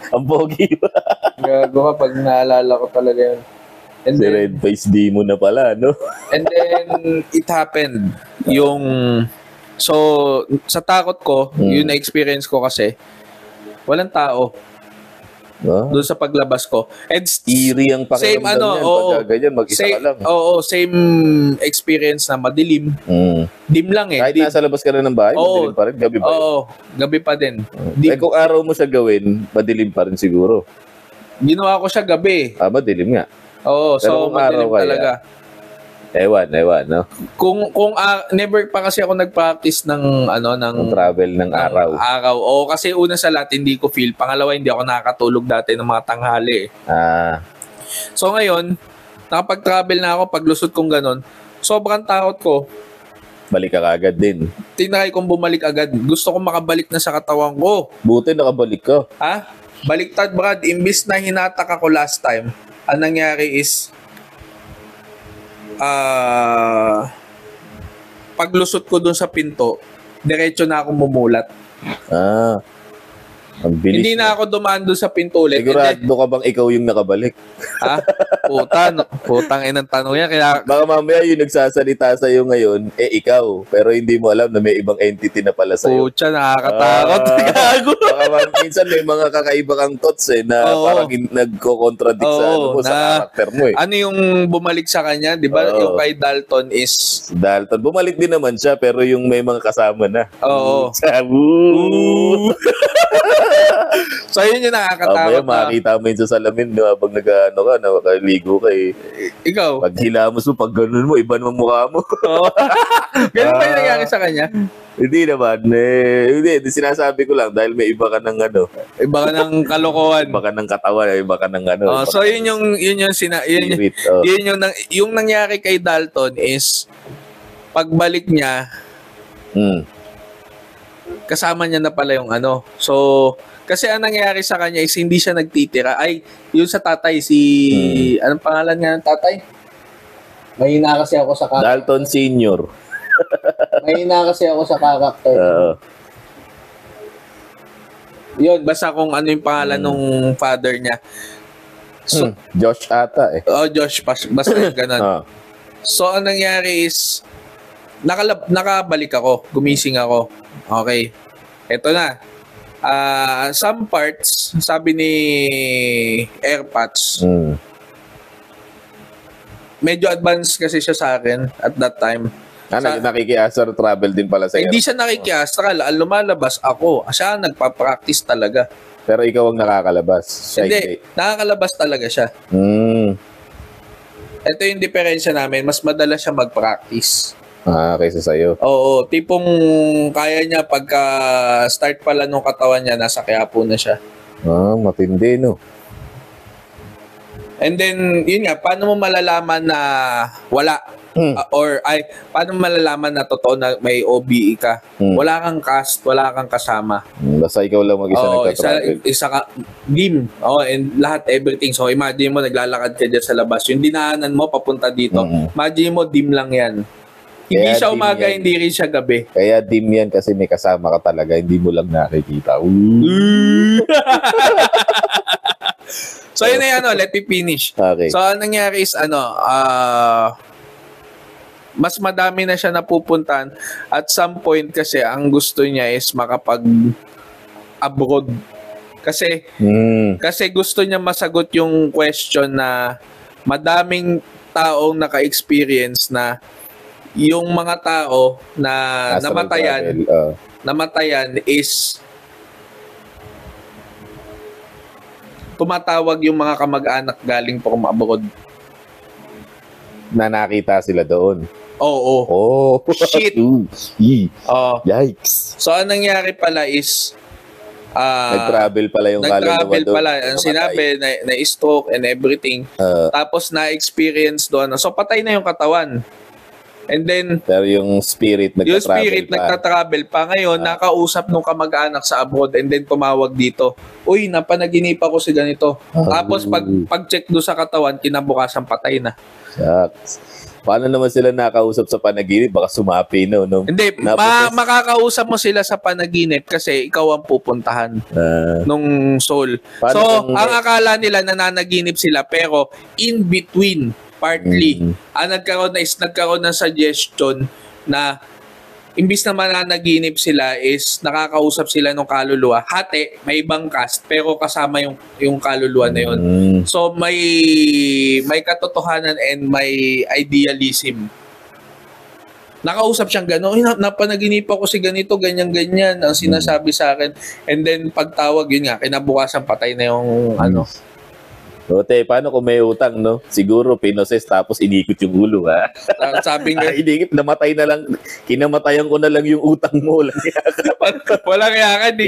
Ang pogi ba? Gago ka pag naalala ko talaga yun. And then, red face demon na pala, no? And then, it happened. So, sa takot ko, yung na-experience ko kasi, walang tao. Doon sa paglabas ko. And eerie ang pakiramdam yan. Pagka ganyan, mag-isa ka lang. Same experience na madilim. Dim lang Kahit nasa labas ka na ng bahay, madilim pa rin. Gabi ba yun? Gabi pa din. Kung araw mo siya gawin, madilim pa rin siguro. Ginawa ko siya gabi. Madilim nga. Oo, so madilim talaga. Ewan, no? Kung never pa kasi ako nag-practice ng travel ng araw. Oo, kasi una sa lahat hindi ko feel. Pangalawa, hindi ako nakakatulog dati ng mga tanghali. So ngayon, nakapag-travel na ako, paglusot kong ganon, sobrang takot ko. Balik ka agad din. Tinry kong bumalik agad. Gusto kong makabalik na sa katawan ko. Buti nakabalik ka. Baliktad, Brad. Imbis na hinatak ako last time, ang nangyari is paglusot ko dun sa pinto, diretso na ako mumulat. Ang bilis. Hindi na ako dumaan doon sa pinto ulit. Sigurado ka bang ikaw yung nakabalik? Putang inang tanong yan. Kaya, Baka mamaya yung nagsasalita sa'yo ngayon, ikaw. Pero hindi mo alam na may ibang entity na pala sa'yo. putya, nakakatakot. Gago. Baka minsan may mga kakaiba kang thoughts na parang nagko-contradict sa karakter mo . Ano yung bumalik sa kanya? Di ba yung kay Dalton is... Dalton, bumalik din naman siya pero yung may mga kasama na. Oo. Sabu! So yun yung nakakatakot. Makakita mo yun sa salamin habang nakaligo ka . Ikaw? Pag hilamos mo, pag ganun mo, iba naman mukha mo. Ganun ba yung nangyari sa kanya? Hindi naman. Hindi, sinasabi ko lang dahil may iba ka ng Iba ka ng kalokohan. Iba ka ng katawan, iba ka ng so yun yung nangyari kay Dalton is pagbalik niya, kasama niya na pala yung So, kasi ang nangyari sa kanya is hindi siya nagtitira. Ay, yun sa tatay, anong pangalan nga ng tatay? Mahina kasi ako sa karakter. Dalton Senior. Mahina kasi ako sa karakter. Yun, basta kung ano yung pangalan nung father niya. So, Josh ata . Josh, basta yung ganun. So, ang nangyari is, nakabalik ako, gumising ako. Okay. Ito na. Some parts, sabi ni AirPods, medyo advanced kasi siya sa akin at that time. Nakiki-astral travel din pala sa Hindi siya nakiki-astral. Ang lumalabas ako. Siya nagpa-practice talaga. Pero ikaw ang nakakalabas. Hindi. Nakakalabas talaga siya. Ito yung diferensya namin. Mas madalas siya mag-practice. Kaysa sa'yo. Oo, tipong kaya niya pagka-start pala nung katawan niya, nasa Quiapo na siya. Matindi, no? And then, yun nga, paano mo malalaman na wala? Paano mo malalaman na totoo na may OBE ka? Wala kang cast, wala kang kasama. Basta ikaw lang mag-isa nagtatravel. Isa ka, dim. And lahat, everything. So, imagine mo, naglalakad ka dyan sa labas. Yung dinaanan mo, papunta dito. Imagine mo, dim lang yan. Hindi siya umaga, hindi rin siya gabi. Kaya dim yan kasi may kasama ka talaga, hindi mo lang nakikita. So yun na let me finish. Okay. So ang nangyari is mas madami na siya napupuntan at some point kasi ang gusto niya is makapag-abroad. Kasi gusto niya masagot yung question na madaming taong naka-experience na yung mga tao na namatayan is tumatawag yung mga kamag-anak galing from abroad. Na nakita sila doon. Oo. Shit. Yikes. So, ang nangyari pala is nag-travel pala yung nag-travel pala. Ang sinabi, na-stroke and everything. Tapos, na-experience doon. So, patay na yung katawan. And then, pero yung spirit nagtatravel pa. Ngayon, nakausap nung kamag-anak sa abroad and then tumawag dito. Uy, napanaginip ako si ganito. Tapos, pag-check doon sa katawan, kinabukasan patay na. Shucks. Paano naman sila nakausap sa panaginip? Baka sumapi, no? Hindi, makakausap mo sila sa panaginip kasi ikaw ang pupuntahan nung soul. So, ang akala nila nananaginip sila pero in between, partly, nagkaroon ng suggestion na imbis na mananaginip sila is nakakausap sila ng kaluluwa. Hati, may ibang cast pero kasama yung kaluluwa na yun. So may katotohanan and may idealism. Nakausap siyang gano'n, napanaginip ako si ganito, ganyan-ganyan ang sinasabi sa akin. And then pagtawag, yun nga, kinabukasan patay na yung Ote, paano kung may utang, no? Siguro pinoses tapos inikot yung ulo, ha? Sabi nga, inikot, namatay na lang, kinamatayan ko na lang yung utang mo. Walang yaka, di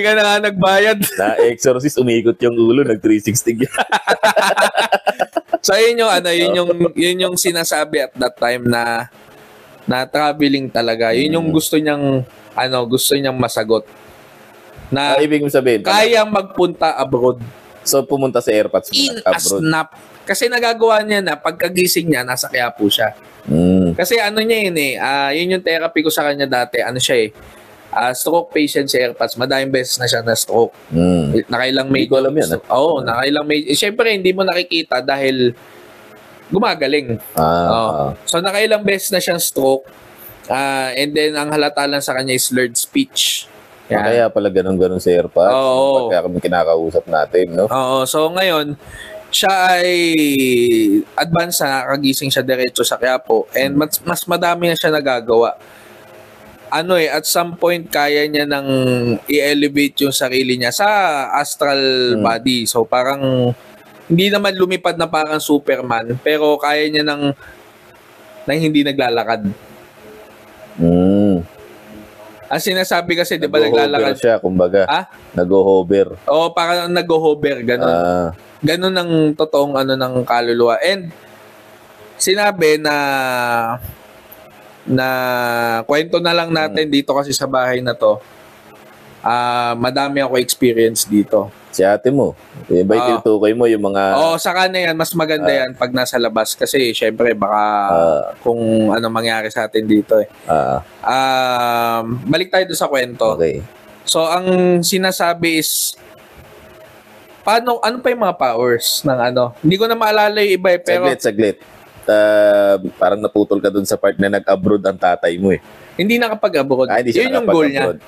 ka na nagbayad. Na-exorcist, umikot yung ulo, nag-360. So, yun yung sinasabi at that time na traveling talaga. Yun yung gusto niyang masagot. Na ibig mo sabihin, kayang magpunta abroad. So, pumunta sa airpods in a snap. Kasi nagagawa niya na pagkagising niya, nasa Quiapo siya. Kasi ano niya yun yun yung therapy ko sa kanya dati. Ano siya stroke patient si AirPods. Madaming beses na siya na stroke. Nakailang Hindi ko alam yan. Oo, nakailang major. Siyempre, hindi mo nakikita dahil gumagaling. So, nakailang beses na siyang stroke. And then, ang halata lang sa kanya is slurred speech. Yan. Kaya pala ganun-ganun si AirPods. Oo. Pagka kami kinakausap natin, no? Oo. So, ngayon, siya ay advance na, nakagising siya diretso sa Quiapo. And mas madami na siya nagagawa. At some point, kaya niya nang i-elevate yung sarili niya sa astral body. So, parang, hindi naman lumipad na parang Superman, pero kaya niya nang hindi naglalakad. Ang sinasabi kasi, di ba, naglalakad siya, kumbaga. Nag-hover. Oo, parang nag-hover, ganun. Ganun ang totoong ng kaluluwa. And, sinabi na kwento na lang natin dito kasi sa bahay na to. Madami ako experience dito. Si ate mo, iba tinutukoy mo yung mga... sa kanya yan, mas maganda yan pag nasa labas kasi syempre baka kung ano mangyari sa atin dito balik tayo doon sa kwento. Okay. So, ang sinasabi is ano pa yung mga powers ng Hindi ko na maalala yung iba pero... Saglit. Parang naputol ka dun sa part na nag-abroad ang tatay mo Hindi nakapag-abroad. Yun yung goal niya.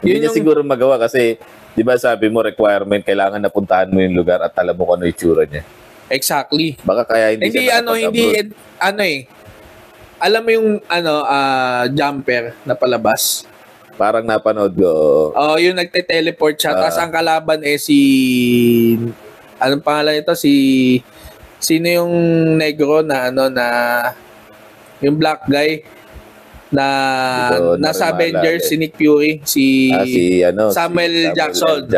Hindi niya siguro magawa kasi, di ba sabi mo, requirement, kailangan napuntahan mo yung lugar at alam mo kung ano yung itsura niya. Exactly. Baka kaya hindi siya nakapag-abroad. Alam mo yung jumper na palabas? Parang napanood ko. Yung nagte-teleport siya. Tapos ang kalaban anong pangalan ito? Sino yung negro na yung black guy na nasa Avengers, si Nick Fury, si Samuel Jackson.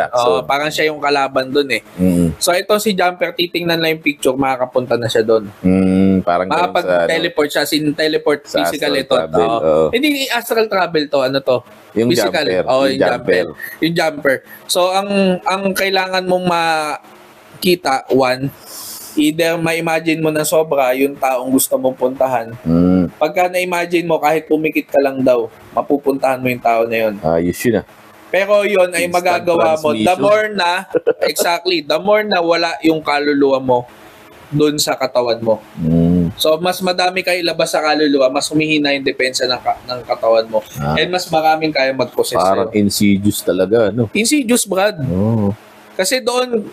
Parang siya yung kalaban dun So ito si Jumper, titingnan lang yung picture, makakapunta na siya dun. Parang makapag-teleport siya, teleport physical ito. Hindi astral travel to, yung physical. Jumper. Yung jumper. So ang kailangan mong makita, either ma-imagine mo na sobra yung taong gusto mong puntahan. Pagka na-imagine mo, kahit pumikit ka lang daw, mapupuntahan mo yung tao na yun. Yun na. Pero yun ay magagawa mo. The more na wala yung kaluluwa mo dun sa katawan mo. So, mas madami kayo ilabas sa kaluluwa, mas humihina yung depensa ng katawan mo. And mas maraming kaya mag-possess. Parang insidious talaga, Insidious, Brad. Kasi doon,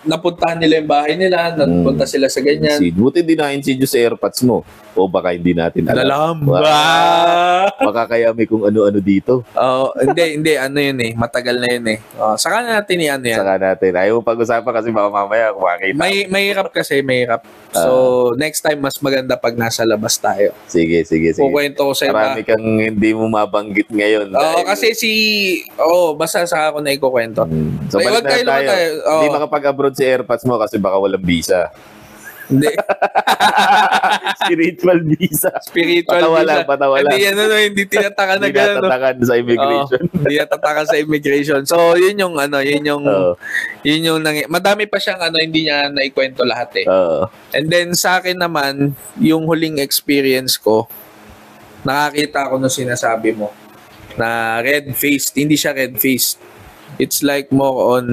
napuntahan nila yung bahay nila, napunta sila sa ganyan. Buti din na-insidious sa AirPods mo. O baka hindi natin alam. Baka kaya may kung ano-ano dito. Hindi. Matagal na yun Saka natin yan. Saka natin. Ayaw mo pag-usapan kasi baka mamaya kumakita. Mahirap kasi. So, next time, mas maganda pag nasa labas tayo. Sige. Kukwento ko sa iba. Marami kang hindi mo mabanggit ngayon. Kasi basta saka ako na ikukwento. So, balik na tayo. Hindi makapag-abroad si AirPods mo kasi baka walang visa. Hindi. Spiritual visa. Patawa lang. Hindi tinatakan na gano'n. Hindi natatakan sa immigration. Hindi natatakan sa immigration. So, yun yung madami pa siyang hindi niya naikwento lahat And then, sa akin naman, yung huling experience ko, nakakita ko nung sinasabi mo, na red-faced. Hindi siya red-faced. It's like more on,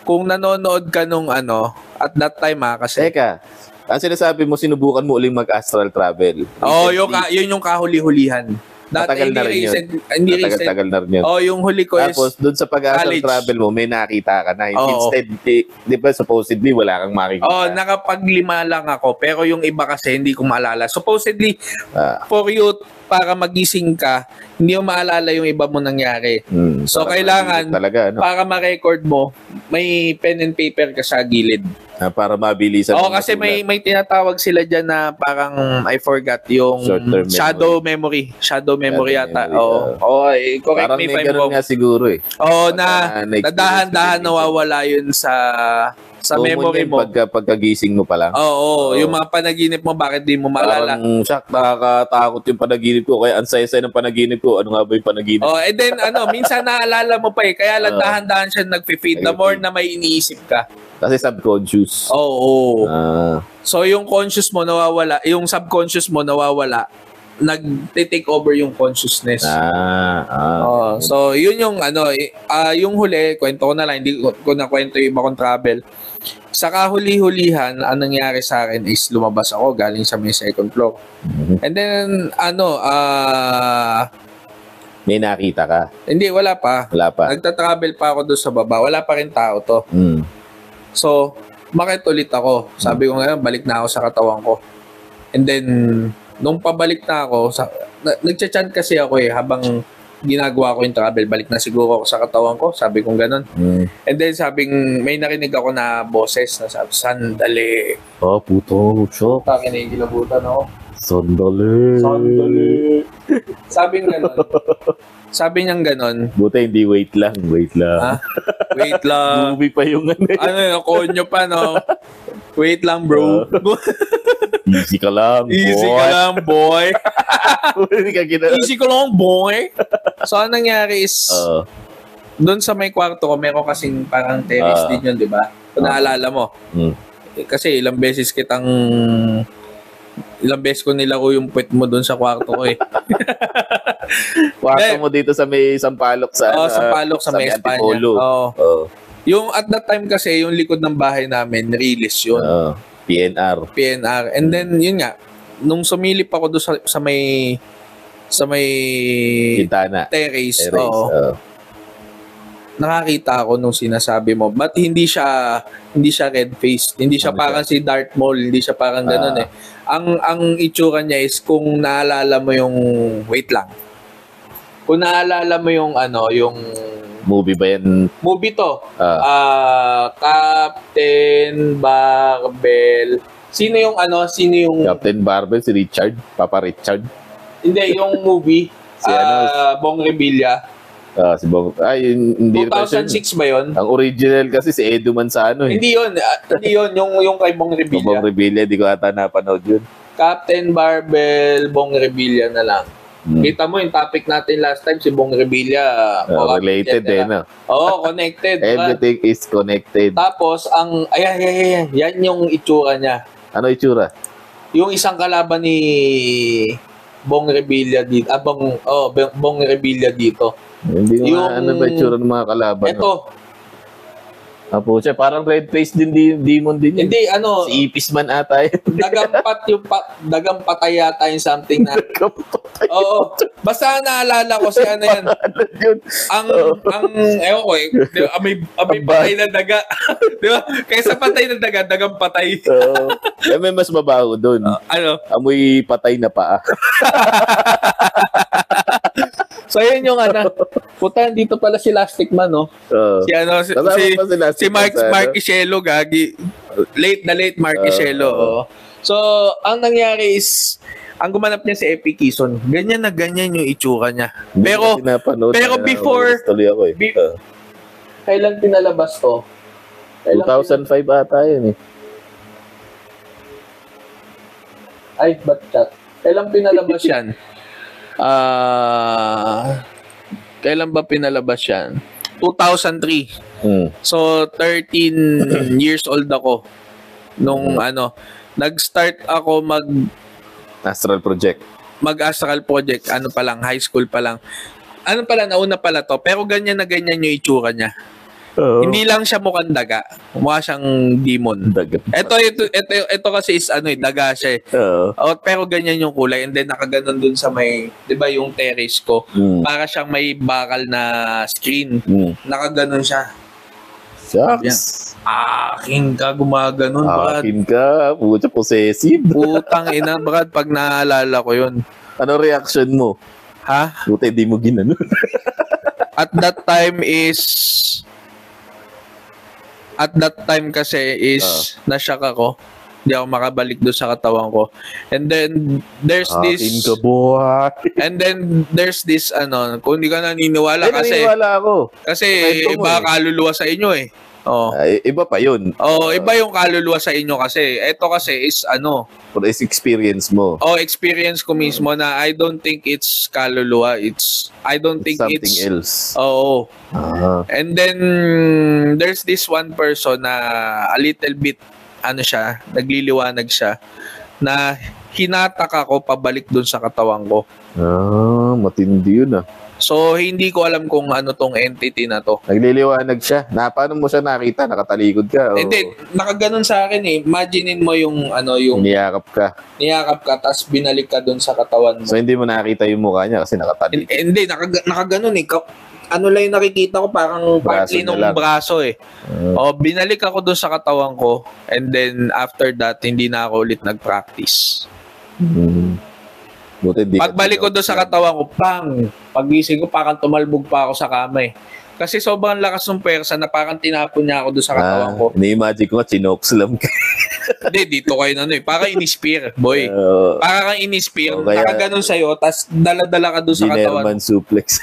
kung nanonood ka nung at that time kasi... Teka, ang sinasabi mo, sinubukan mo uling mag-astral travel. Yun yung kahuli-hulihan. Matagal na rin yun. Matagal na rin yun. Yung huli ko Tapos, doon sa pag-astral travel mo, may nakita ka na. Instead, di ba, supposedly, wala kang makikita. Nakapag-5 lang ako. Pero yung iba kasi, hindi ko maalala. Supposedly, for you, para magising ka, hindi mo maalala yung iba mo nangyari. So, kailangan, talaga, para ma-record mo, may pen and paper ka sa gilid. Para mabilisan. Kasi may tinatawag sila dyan na parang, I forgot, yung shadow memory. Shadow memory yata. Correct me if I'm wrong. Parang may ganun nga siguro na dahan-dahan nawawala yun sa Sa memory mo. Pagkagising mo pa lang. Oo, yung mga panaginip mo, bakit di mo maalala? Parang, nakakatakot yung panaginip ko. Kaya ang saya-saya ng panaginip ko. Ano nga ba yung panaginip? Oh, and then minsan naalala mo pa eh. Kaya lang dahan-dahan siya nagfi-fade. The more na may iniisip ka. Kasi subconscious. Oo. So yung conscious mo nawawala, yung subconscious mo nawawala, nag-take over yung consciousness. So yun yung yung huli, kwento ko na lang, hindi ko na kwento yung iba kong travel. Sa kahuli-hulihan, ang nangyari sa akin is lumabas ako galing sa may second floor. And then may nakita ka? Hindi, wala pa. Nagta-travel pa ako doon sa baba. Wala pa rin tao to. So, bakit ulit ako? Sabi ko ngayon, balik na ako sa katawan ko. And then, nung pabalik na ako, nagcha-chant kasi ako habang ginagawa ko yung travel, balik na siguro ako sa katawan ko. Sabi kong ganun. And then, may narinig ako na boses na sabi, sandali. Puto, shock. Kinikilabutan ako. Sandali. Sabi niyang ganun. Buti hindi wait lang. Wait lang. Movie pa yung konyo pa, no? Wait lang, bro. Easy ka lang, boy. Easy ka lang, boy. So, ang nangyari is, doon sa may kwarto ko, meron kasing parang terrace din yun, di ba? Kung naalala mo. Kasi ilang beses ko nilaro yung puwet mo doon sa kwarto ko eh. Kwarto mo dito sa may Sampaloc Sampaloc sa may Espanya. Yung at that time kasi, yung likod ng bahay namin, release yun. PNR. And then, yun nga, nung sumilip ako doon sa may Bintana. Terrace. Nakakita ako nung sinasabi mo. But hindi siya red-faced. Hindi siya parang si Darth Maul. Hindi siya parang ganun eh. Ang itsura niya is kung naalala mo yung... Wait lang. Kung naalala mo yung yung... Movie ba yan? Movie to. Captain Barbell. Sino yung Captain Barbell, si Richard? Papa Richard? Hindi, yung movie. Si Bong Revilla. Si Bong... hindi 2006 ba yun? Ang original kasi si Edu Manzano eh. Hindi yun. Yung kay Bong Revilla. Bong Revilla, di ko ata napanood yun. Captain Barbell, Bong Revilla na lang. Kita mo yung topic natin last time, si Bong Revilla. Related no? Oo, connected. Everything is connected. Tapos, ayan, yan yung itsura niya. Ano itsura? Yung isang kalaban ni Bong Revilla dito. Bong Revilla dito. Hindi ko ano ba itsura ng mga kalaban? Ito. Apo siya, parang red face din, demon din yun. Hindi, si Ipis man ata yun. Dagampatay yata yung something na. Oo. Basta naalala ko si yan. Ewan ko eh. May patay na daga. Di ba? Kaysa patay na daga, dagampatay. May mas mabaho doon. Amoy patay na paa. So, yun yung puta, dito pala si Lastic Man, no? Si Mark Isielo, gagi. Late Mark Isielo. So, ang nangyari is, ang gumanap niya si Epi Kison. Ganyan na ganyan yung itsura niya. Pero before, kailan pinalabas to? 2005 ata yun eh. Ay, ba't chat? Kailan pinalabas yan? Kailan ba pinalabas yan? 2003. So, 13 years old ako. Nung nag-start ako Astral Project. Mag-Astral Project. High school pa lang. Nauna pala to. Pero ganyan na ganyan yung itsura niya. Hindi lang siya mukhang daga. Mukha siyang demon. Ito kasi is daga siya eh. Pero ganyan yung kulay. And then nakaganon dun sa may, di ba yung terrace ko, para siyang may bakal na screen. Nakaganon siya. Shucks. Akin ka, gumaganon. Akin ka, puta possessive. Putang ina, Brad, pag naalala ko yun. Ano reaction mo? Ha? Puta, hindi mo ginanon. At that time kasi is na-shock ako. Hindi ako makabalik doon sa katawan ko. And then there's this And then there's this kung hindi ka naniniwala kasi naniniwala ako. Kasi baka kaluluwa sa inyo eh. Oh. Iba pa yun. Oh, iba yung kaluluwa sa inyo kasi. Ito kasi is For this experience mo. experience ko mismo na I don't think it's kaluluwa. I don't think Something it's else. Oo. Ah. And then there's this one person na a little bit nagliliwanag siya na hinatak ako pabalik dun sa katawan ko. Matindi yun So, hindi ko alam kung ano tong entity na to. Nagliliwanag siya. Paano mo siya nakita? Nakatalikod ka? Hindi, nakaganon sa akin eh. Imaginein mo yung Niyakap ka. niyakap ka, tapos binalik ka dun sa katawan mo. So, hindi mo nakita yung mukha niya kasi nakatalikod. Hindi, nakaganon eh. Ano lang yung nakikita ko, parang partly nung braso eh. Binalik ako dun sa katawan ko, and then after that, hindi na ako ulit nag-practice. Pagbalik ko doon sa katawan ko, pagising ko, parang tumalbog pa ako sa kama eh. Kasi sobrang lakas ng pwersa na parang tinapon niya ako doon sa katawan ko. Ni-imagine ko nga, chinokslam ka. Hindi, dito kayo parang in-spear, boy. Parang kang in-spear, nakaganon sa'yo, tas dala-dala ka doon sa katawan. Ginerman suplex.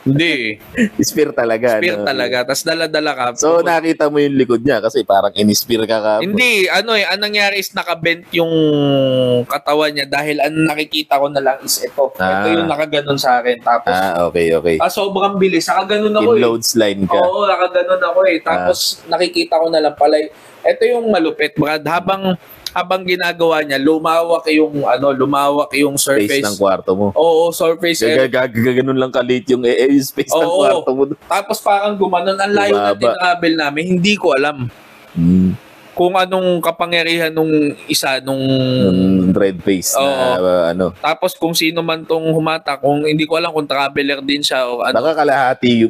Hindi. Spear talaga. Spear talaga, tas dala-dala ka. So, nakita mo yung likod niya kasi parang in-spear ka. Hindi, ang nangyari is nakabent yung katawan niya dahil ang nakikita ko na lang is ito. Ito yung nakaganon sa akin. Tapos, okay. Sobrang bilis. Nakaganon ako in load slime ka. Oo, nakaganon ako eh. Tapos, nakikita ko na lang pala. Ito yung malupit, Brad. Habang ginagawa niya, lumawak yung surface. Space ng kwarto mo. Oo, surface. Gaganon lang kalit yung space ng kwarto mo. Tapos parang gumanon. Ang layo na tinravel namin. Hindi ko alam. Kung anong kapangyarihan nung isa, nung red face na Tapos kung sino man tong humata, kung hindi ko alam kung traveler din siya o ano. Baka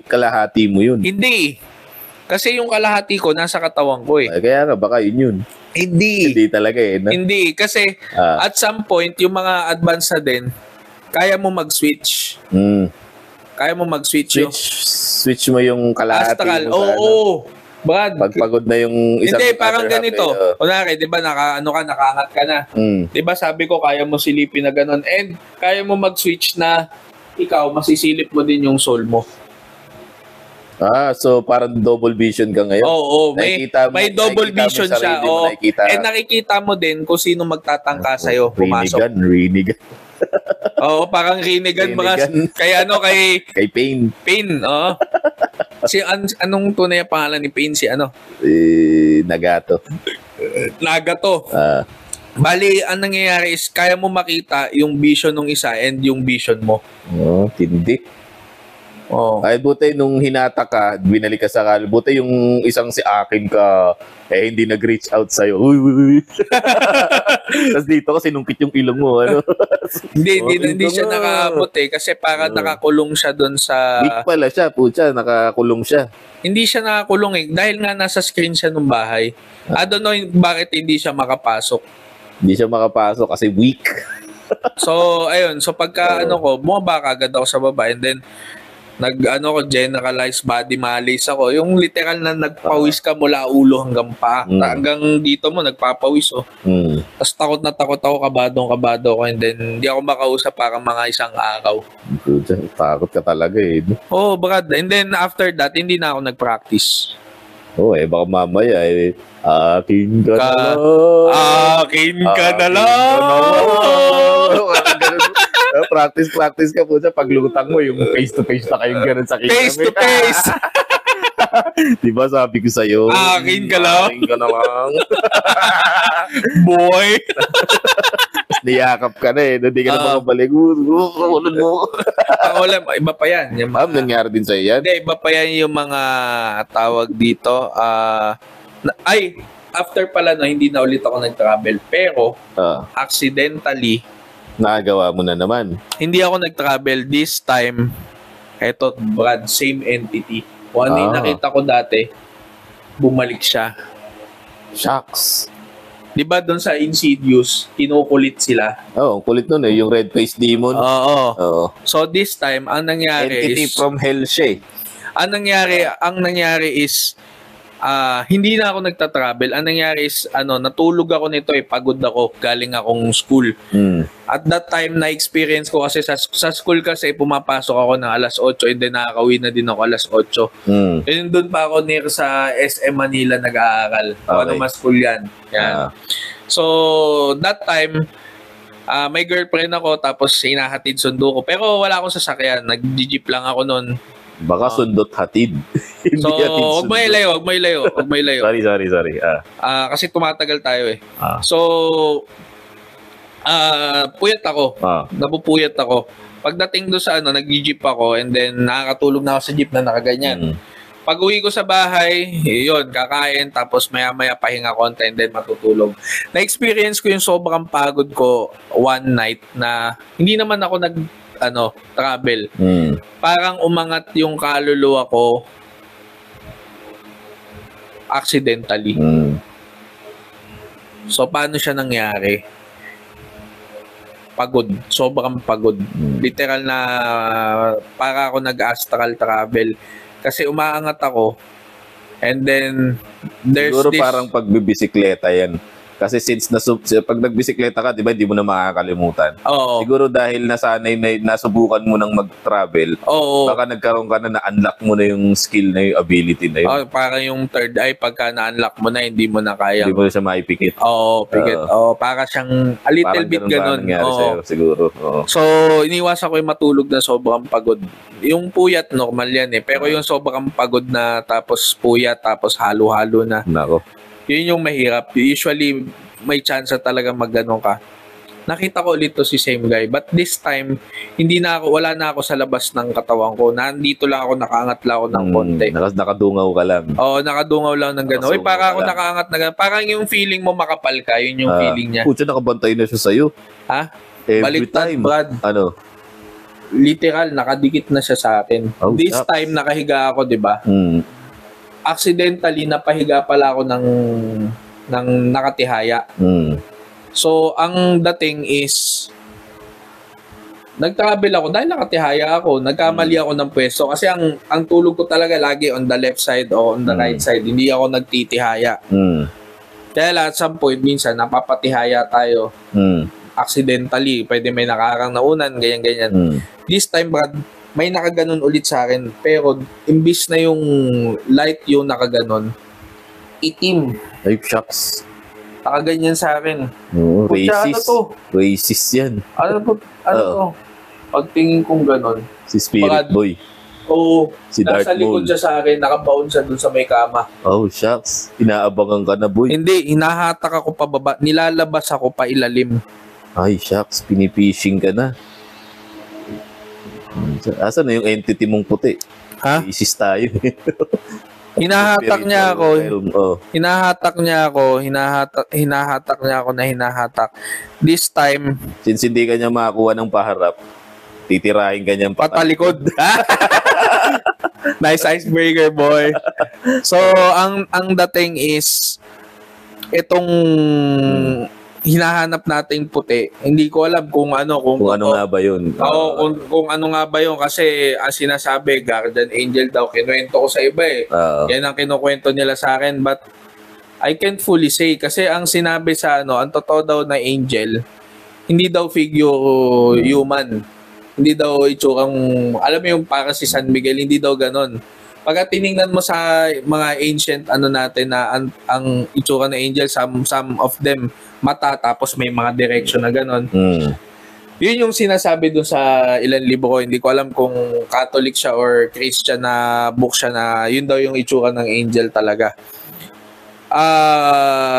kalahati mo yun. Hindi. Kasi yung kalahati ko nasa katawan ko eh. Kaya nga, baka yun. Hindi talaga eh. No? Hindi. Kasi at some point, yung mga advanced na din, kaya mo mag-switch. Kaya mo mag-switch. Switch mo yung kalahati. Astral. Oo. Brad. Pagpagod na yung isang... Hindi, parang ganito. Kunwari, di ba, nakaangat ka na. Di ba, sabi ko, kaya mo silipin na ganun. And kaya mo mag-switch na ikaw, masisilip mo din yung soul mo. So parang double vision ka ngayon? Oo, may double vision siya. Nakikita mo din kung sino magtatangka sa'yo. Pumasok. Rinigan. Oo, parang Rinigan. Kay kay Pain. Oo. Anong tunay ang pangalan ni Pain? Nagato. Bali, ang nangyayari is kaya mo makita yung vision ng isa and yung vision mo. Tindi. Ay, buti nung hinata ka, binalik ka sa buti yung isang si Akin ka, hindi nag-reach out sa'yo. Uy. Tapos dito kasi sinungkit yung ilong mo, Hindi siya nakaabot kasi parang nakakulong siya doon sa... Weak pala siya, pucha, nakakulong siya. Hindi siya nakakulong dahil nga nasa screen siya ng bahay. I don't know bakit hindi siya makapasok. Hindi siya makapasok kasi weak. So, ayun. So, pagka bumaba kagad ako sa baba and then generalized body malaise ako. Yung literal na nagpawis ka mula ulo hanggang paa. Hanggang dito mo, nagpapawis. Tapos takot ako, kabado ako, and then hindi ako makausap parang mga isang araw. Takot ka talaga Brad. And then after that, hindi na ako nag-practice. Baka mamaya akin ka na lang. Akin ka na lang. Practice ka po siya. Paglutang mo, yung face-to-face na kayong ganun sa kinami. Face-to-face! Diba sabi ko sa'yo? Akin ka lang. Akin ka na lang. Boy! Niyakap ka na Hindi ka na makabalik. Ulod mo. Iba pa yan. Nangyari din sa'yo yan? Hindi, iba pa yan yung mga tawag dito. After pala hindi na ulit ako nag-travel. Pero, accidentally, nagawa mo na naman. Hindi ako nag-travel this time. Eto, Brad, same entity. Kung ano yung nakita ko dati, bumalik siya. Shucks. Di ba doon sa Insidious, kinukulit sila? Kulit nun yung red-faced demon. Oo. So this time, ang nangyari entity is... from hell siya Ang nangyari is, hindi na ako nagta-travel. Ang nangyari is, natulog ako nito pagod ako, galing akong school. At that time, na-experience ko kasi sa school kasi, pumapasok ako ng alas 8 and then nakakauwi na din ako alas 8. And doon pa ako near sa SM Manila nag-aaral. Ano mas school yan. Yan. So, that time, may girlfriend ako tapos hinahatid sundo ko. Pero wala akong sasakyan. Nag-jeep lang ako noon. Baka sundot hatid. So, huwag mo ilayo. Sorry. Kasi tumatagal tayo So, puyat ako. Napupuyat ako. Pagdating doon sa nag-jeep ako and then nakakatulog na ako sa jeep na nakaganyan. Pag uwi ko sa bahay, yun, kakain, tapos maya-maya pahinga konti and then matutulog. Na-experience ko yung sobrang pagod ko one night na hindi naman ako travel. Parang umangat yung kaluluwa ko accidentally. So, paano siya nangyari? Pagod. Sobrang pagod. Literal na para ako nag-astral travel. Kasi umaangat ako and then there's siguro this... parang pagbibisikleta yan. Kasi since pag nagbisikleta ka, di ba, di mo na makakalimutan. Oo. Siguro dahil nasanay na nasubukan mo nang mag-travel, baka nagkaroon ka na na-unlock mo na yung skill na yung ability na yun. Parang yung third eye, pagka na-unlock mo na, hindi mo na kaya. Hindi mo na siya maipikit. Pikit. Para siyang a little bit ganun. Sa'yo, siguro. So, iniwasan ko yung matulog na sobrang pagod. Yung puyat, normal yan Pero yung sobrang pagod na, tapos puyat, tapos halo-halo na. Nako. Yun yung mahirap. Usually, may chance talaga mag-ganon ka. Nakita ko ulit to si same guy. But this time, wala na ako sa labas ng katawan ko. Nandito lang ako, nakaangat lang ako ng konti. Nakadungaw ka lang. Nakadungaw lang ng gano'n. Para ako nakaangat na gano'n. Parang yung feeling mo makapal ka. Yun yung feeling niya. Putya, nakabantay na siya sa'yo. Ha? Every Baliktad, time. Brad. Literal, nakadikit na siya sa akin. This time, nakahiga ako, di ba? Accidentally napahiga pala ako ng nakatihaya. So, ang dating is nag-travel ako dahil nakatihaya ako. Nagkamali ako ng pwesto kasi ang tulog ko talaga lagi on the left side o on the right side. Hindi ako nagtitihaya. Kaya at some point, minsan napapatihaya tayo. Accidentally. Pwede may nakarang naunan, ganyan-ganyan. This time, Brad, may nakaganon ulit sa akin. Pero, imbis na yung light yung nakaganon, itim. Ay, shucks. Nakaganyan sa akin. Racist. Ano to? Racist yan. Ano to? Pagtingin kong ganon. Si Spirit Boy. Oo. Si Darth Nasa likod Maul. siya sa akin. Nakabaon siya dun sa may kama. Oh, shucks. Inaabangan ka na, boy. Hindi. Hinahatak ako pababa. Nilalabas ako pa ilalim. Ay, shucks. Pinipishing ka na. Asa na yung entity mong puti? Ha? Isis tayo. Hinahatak niya ako. Hinahatak niya ako. This time, since hindi ka niya makakuha ng paharap, titirahin ka niyang patalikod. Nice icebreaker, boy. So, ang dating is itong hinahanap nating puti. Hindi ko alam kung ano nga ba yun. Kung ano nga ba yun kasi sinasabi guardian angel daw, kinuwento ko sa iba yan ang kinukwento nila sa akin, but I can't fully say kasi ang sinabi sa ang totoo daw na angel, hindi daw figure human, hindi daw itsurang, alam mo yung para si San Miguel, hindi daw ganon. Pagka tiningnan mo sa mga ancient natin na ang itsura ng angel, some of them mata, tapos may mga direction na ganon. Yun yung sinasabi dun sa ilang libro. Hindi ko alam kung Catholic siya or Christian na book siya na yun daw yung itsura ng angel talaga.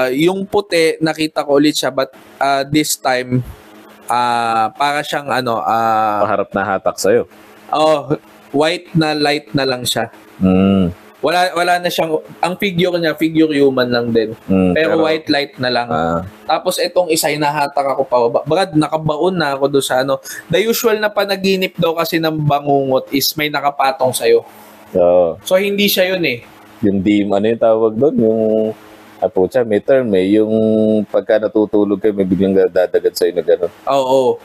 Yung puti, nakita ko ulit siya, but this time, para siyang paharap na hatak sa'yo. White na light na lang siya. Wala na siyang, ang figure niya, figure human lang din. Pero white light na lang. Tapos itong isa, hinahatak ako pa. Brad, nakabaon na ako doon sa The usual na panaginip daw kasi ng bangungot is may nakapatong sa'yo. So, hindi siya yun Yung yung tawag doon? Yung, may term yung pagka natutulog kayo, may biglang dadagan sa'yo na gano'n. Oo.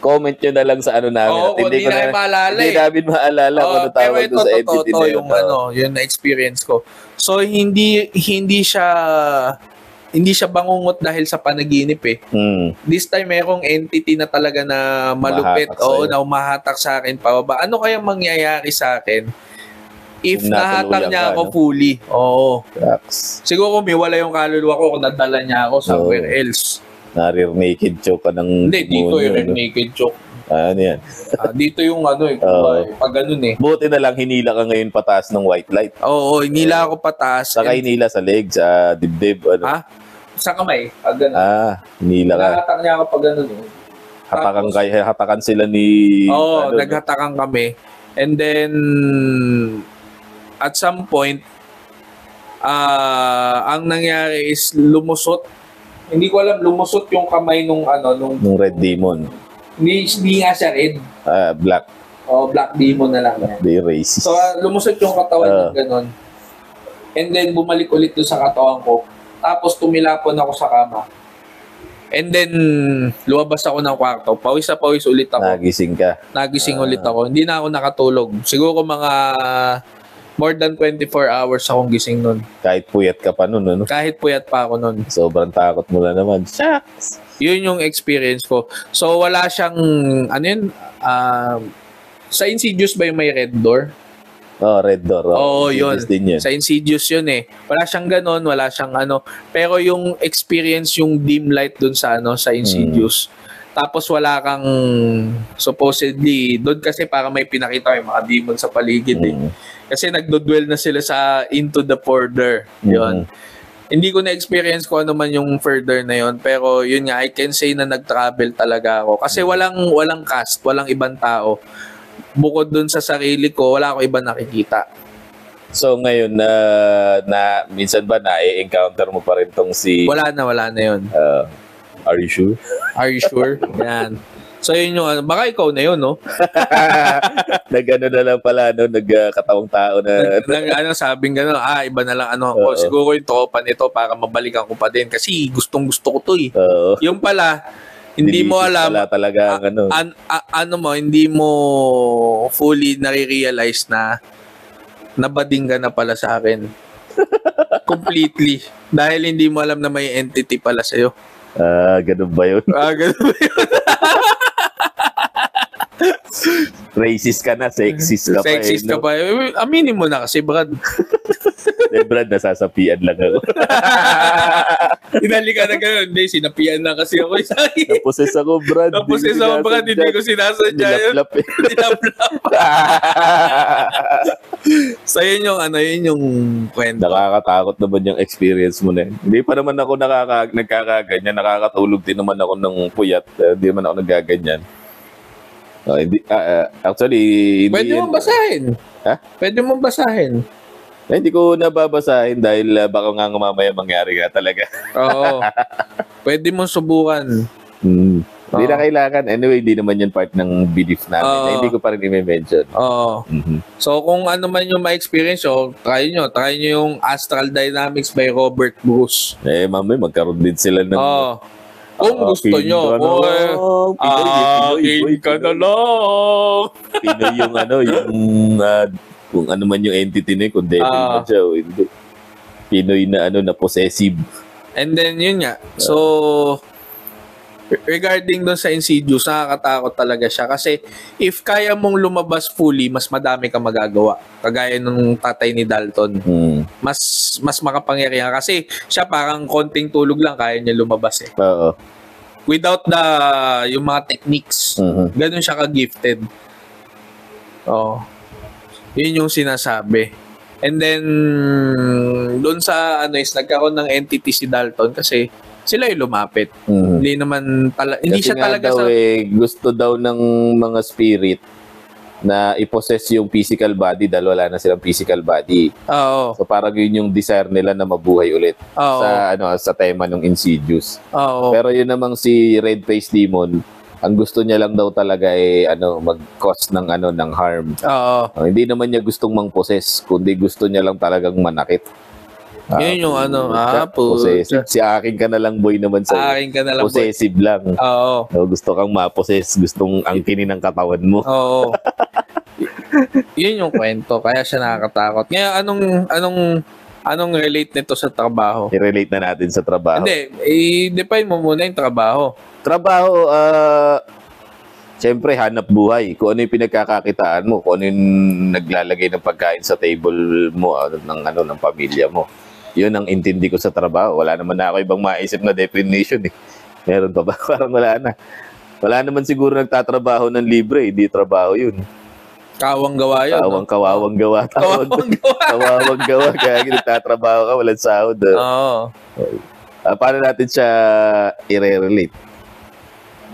Comment nyo na lang sa namin. Hindi namin maalala. Hindi namin maalala kung ano tawag doon sa entity na yun. Yun na experience ko. So hindi siya bangungot dahil sa panaginip eh. This time merong entity na talaga na malupit na umahatak sa akin pababa. Ano kaya mangyayari sa akin if nahatak niya ako fully? Oo. Siguro umiwala yung kaluluwa ko kung nadala niya ako somewhere else. Rear naked choke ka ng... Hindi, dito yung rear naked choke. Ano yan? Dito yung pag ganun eh. Buti na lang hinila ka ngayon pataas ng white light. Oo, hinila ako pataas. Saka hinila sa leg, sa dibdib. Ano? Ha? Sa kamay, pag ganun. Hinila ka. Nahatak niya ako pag ganun eh. Hatakan sila ni... Oo, naghatakan kami. And then, at some point, ang nangyari is lumusot. Hindi ko alam, lumusot yung kamay nung Red Demon. Hindi nga siya red. Black. Black Demon na lang. They racist. So, lumusot yung katawan niya gano'n. And then, bumalik ulit doon sa katawan ko. Tapos, tumilapon ako sa kama. And then, lumabas ako ng kwarto. Pawis na pawis ulit ako. Nagising ka. Nagising ulit ako. Hindi na ako nakatulog. Siguro mga more than 24 hours akong gising nun. Kahit puyat ka pa nun, ano? Kahit puyat pa ako nun. Sobrang takot mo na naman. Shucks! Yun yung experience ko. So, wala siyang, sa Insidious ba yung may red door? Red door. Oo, yun. Din yun. Sa Insidious yun eh. Wala siyang ganon, wala siyang Pero yung experience, yung dim light dun sa sa Insidious. Tapos wala kang supposedly, doon kasi para may pinakita yung mga demon sa paligid eh. Kasi nagdodwell na sila sa into the further. Yun. Hindi ko na-experience ko ano man yung further na yun. Pero yun nga, I can say na nag-travel talaga ako. Kasi walang cast, walang ibang tao. Bukod dun sa sarili ko, wala akong ibang nakikita. So ngayon, minsan ba na-encounter mo pa rin tong si... Wala na yun. Are you sure? Are you sure? Yan. So yun yung baka ikaw na yun, no? Nag-ano na lang pala, no? Nagkatawang tao na... Sabing gano'n, iba na lang ko. Siguro yung tropa nito para mabalikan ko pa din. Kasi gustong-gusto ko to eh. Yung pala, hindi mo alam, pala talaga hindi mo fully nare-realize na nabading ka na pala sa akin. Completely. Dahil hindi mo alam na may entity pala sa'yo. Ganun ba yun? Ganun ba yun? Racist ka na, sexist ka pa. Sexist ka pa. Aminin mo na kasi, Brad. Brad, nasasapian lang ako. Inali ka na gano'n. Hindi, sinapian na kasi ako. Naposes ako, Brad. Naposes ako, Brad. Hindi ko sinasadya yun. Nilaplap. So, yun yung kwento. Nakakatakot naman yung experience mo na yun. Hindi pa naman ako nagkakaganyan. Nakakatulog din naman ako ng puyat. Hindi naman ako nagaganyan. Actually, pwede mong basahin. Ha? Pwede mong basahin. Hindi ko nababasahin dahil baka nga mamaya mangyari ka talaga. Oo. Pwede mong subukan. Hindi na kailangan. Anyway, hindi naman yun part ng belief namin. Hindi ko pa rin i-mention. Oo. So, kung ano man yung ma-experience try nyo yung Astral Dynamics by Robert Bruce. Mamay, magkaroon din sila ng... Kung gusto nyo, Pinoy ka na lang. Pinoy yung kung ano man yung entity na yun, kung devil na siya o hindi. Pinoy na na possessive. And then yun nga. So, regarding doon sa Insidious, nakakatakot talaga siya. Kasi if kaya mong lumabas fully, mas madami kang magagawa. Kagaya nung tatay ni Dalton. Mas makapangyarihan. Kasi siya parang konting tulog lang, kaya niya lumabas eh. Oo. Without yung mga techniques. Ganun siya ka-gifted. Yun yung sinasabi. And then, doon sa nagkaroon ng entity si Dalton kasi sila yung lumapit. Hindi naman hindi siya talaga daw, gusto daw ng mga spirit na i-possess yung physical body dahil wala na silang physical body. Oo. So parang yun yung desire nila na mabuhay ulit. Sa tema ng Insidious. Oo. Pero yun namang si Red-Faced Demon, ang gusto niya lang daw talaga mag-cause ng harm. Oo. Hindi naman niya gustong mang-possess, kundi gusto niya lang talagang manakit. Yun yung possessive. Si akin ka na lang boy naman sa akin ka na lang possessive boy. Lang. Oo. Gusto kang ma-possess, gustong angkinin ng katawan mo. Oo. Yun yung kwento, kaya siya nakakatakot. Ngayon, anong Anong relate nito sa trabaho? I-relate na natin sa trabaho. Hindi, i-define mo muna yung trabaho. Trabaho, siyempre, hanap buhay. Kung ano yung pinagkakakitaan mo, kung ano yung naglalagay ng pagkain sa table mo, ng pamilya mo. Yun ang intindi ko sa trabaho. Wala naman na ako ibang maisip na definition eh. Meron pa ba? Parang wala na. Wala naman siguro nagtatrabaho ng libre, hindi trabaho yun. Kawang gawa yun. Kawang gawa. Kawang gawa. Kawawang gawa. Kaya nagtatrabaho ka, walang sahod. Oo. Paano natin siya i-relate?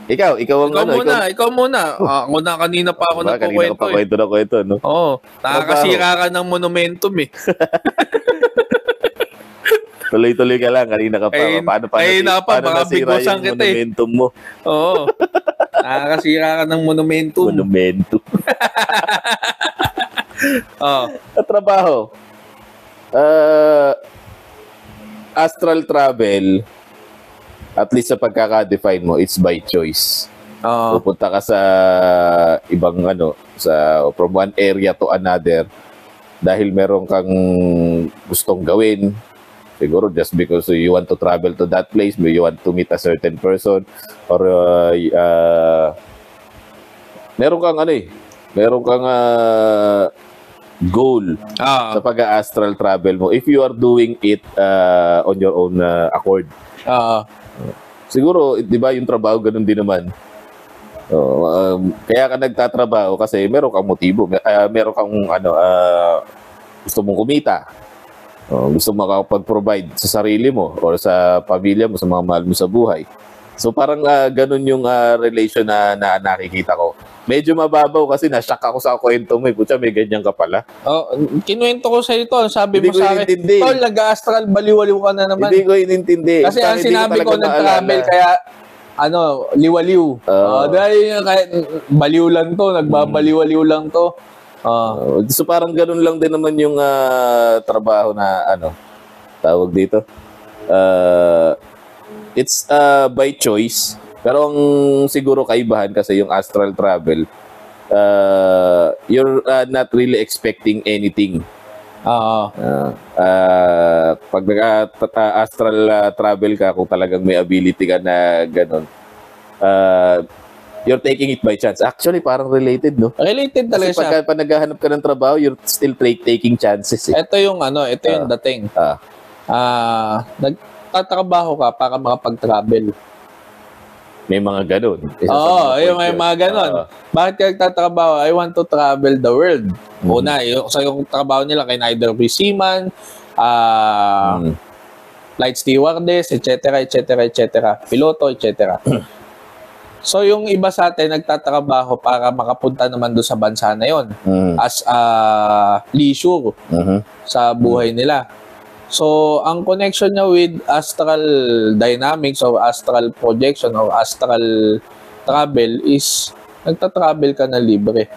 Ikaw Ikaw muna. Ako na, kanina pa ako kanina ka pa kwento, no? Oo. Nakakasira ka ng monumentum eh. Tuloy-tuloy ka lang, kanina ka pa. Paano nasira yung monumentum mo? Oo. Nakakasira ka ng monumentum. Monumentum. At trabaho. Astral travel, at least sa pagkaka-define mo, it's by choice. Pupunta ka sa ibang from one area to another dahil meron kang gustong gawin. Siguro just because you want to travel to that place, you want to meet a certain person, or meron kang goal sa pag-astral travel mo if you are doing it on your own accord. Siguro, di ba, yung trabaho ganun din naman. Kaya ka nagtatrabaho kasi meron kang motibo, meron kang gusto mong kumita. Gusto mo makapag-provide sa sarili mo or sa pamilya mo, sa mga mahal mo sa buhay. So parang ganun yung relation na nakikita ko. Medyo mababaw kasi na-shock ako sa kwento mo. Kutsa, may ganyan ka pala. Kinuwento ko sa ito. Sabi hindi mo sa akin, Tol, nag-astral, baliwaliw ka na naman. Hindi ko inintindi. Kasi ang sinabi ko, nag-travel, kaya liwaliw. Dahil kahit baliw lang to, nagbabaliwaliw lang to. So parang ganun lang din naman yung trabaho na tawag dito. It's by choice. Pero ang siguro kaibahan kasi yung astral travel, you're not really expecting anything. Pag astral travel ka, kung talagang may ability ka na ganun, you're taking it by chance. Actually, parang related, no? Related talaga siya. Kasi pag naghahanap ka ng trabaho, you're still taking chances. Ito yung yung dating. Nagtatrabaho ka para makapag-travel. May mga ganun. May mga ganun. Bakit ka nagtatrabaho? I want to travel the world. Una, yung trabaho nila kay neither be seaman, flight stewardess, etc., piloto, etc. So, yung iba sa atin, nagtatrabaho para makapunta naman doon sa bansa na yon as leisure sa buhay nila. So, ang connection niya with astral dynamics or astral projection or astral travel is nagta-travel ka na libre.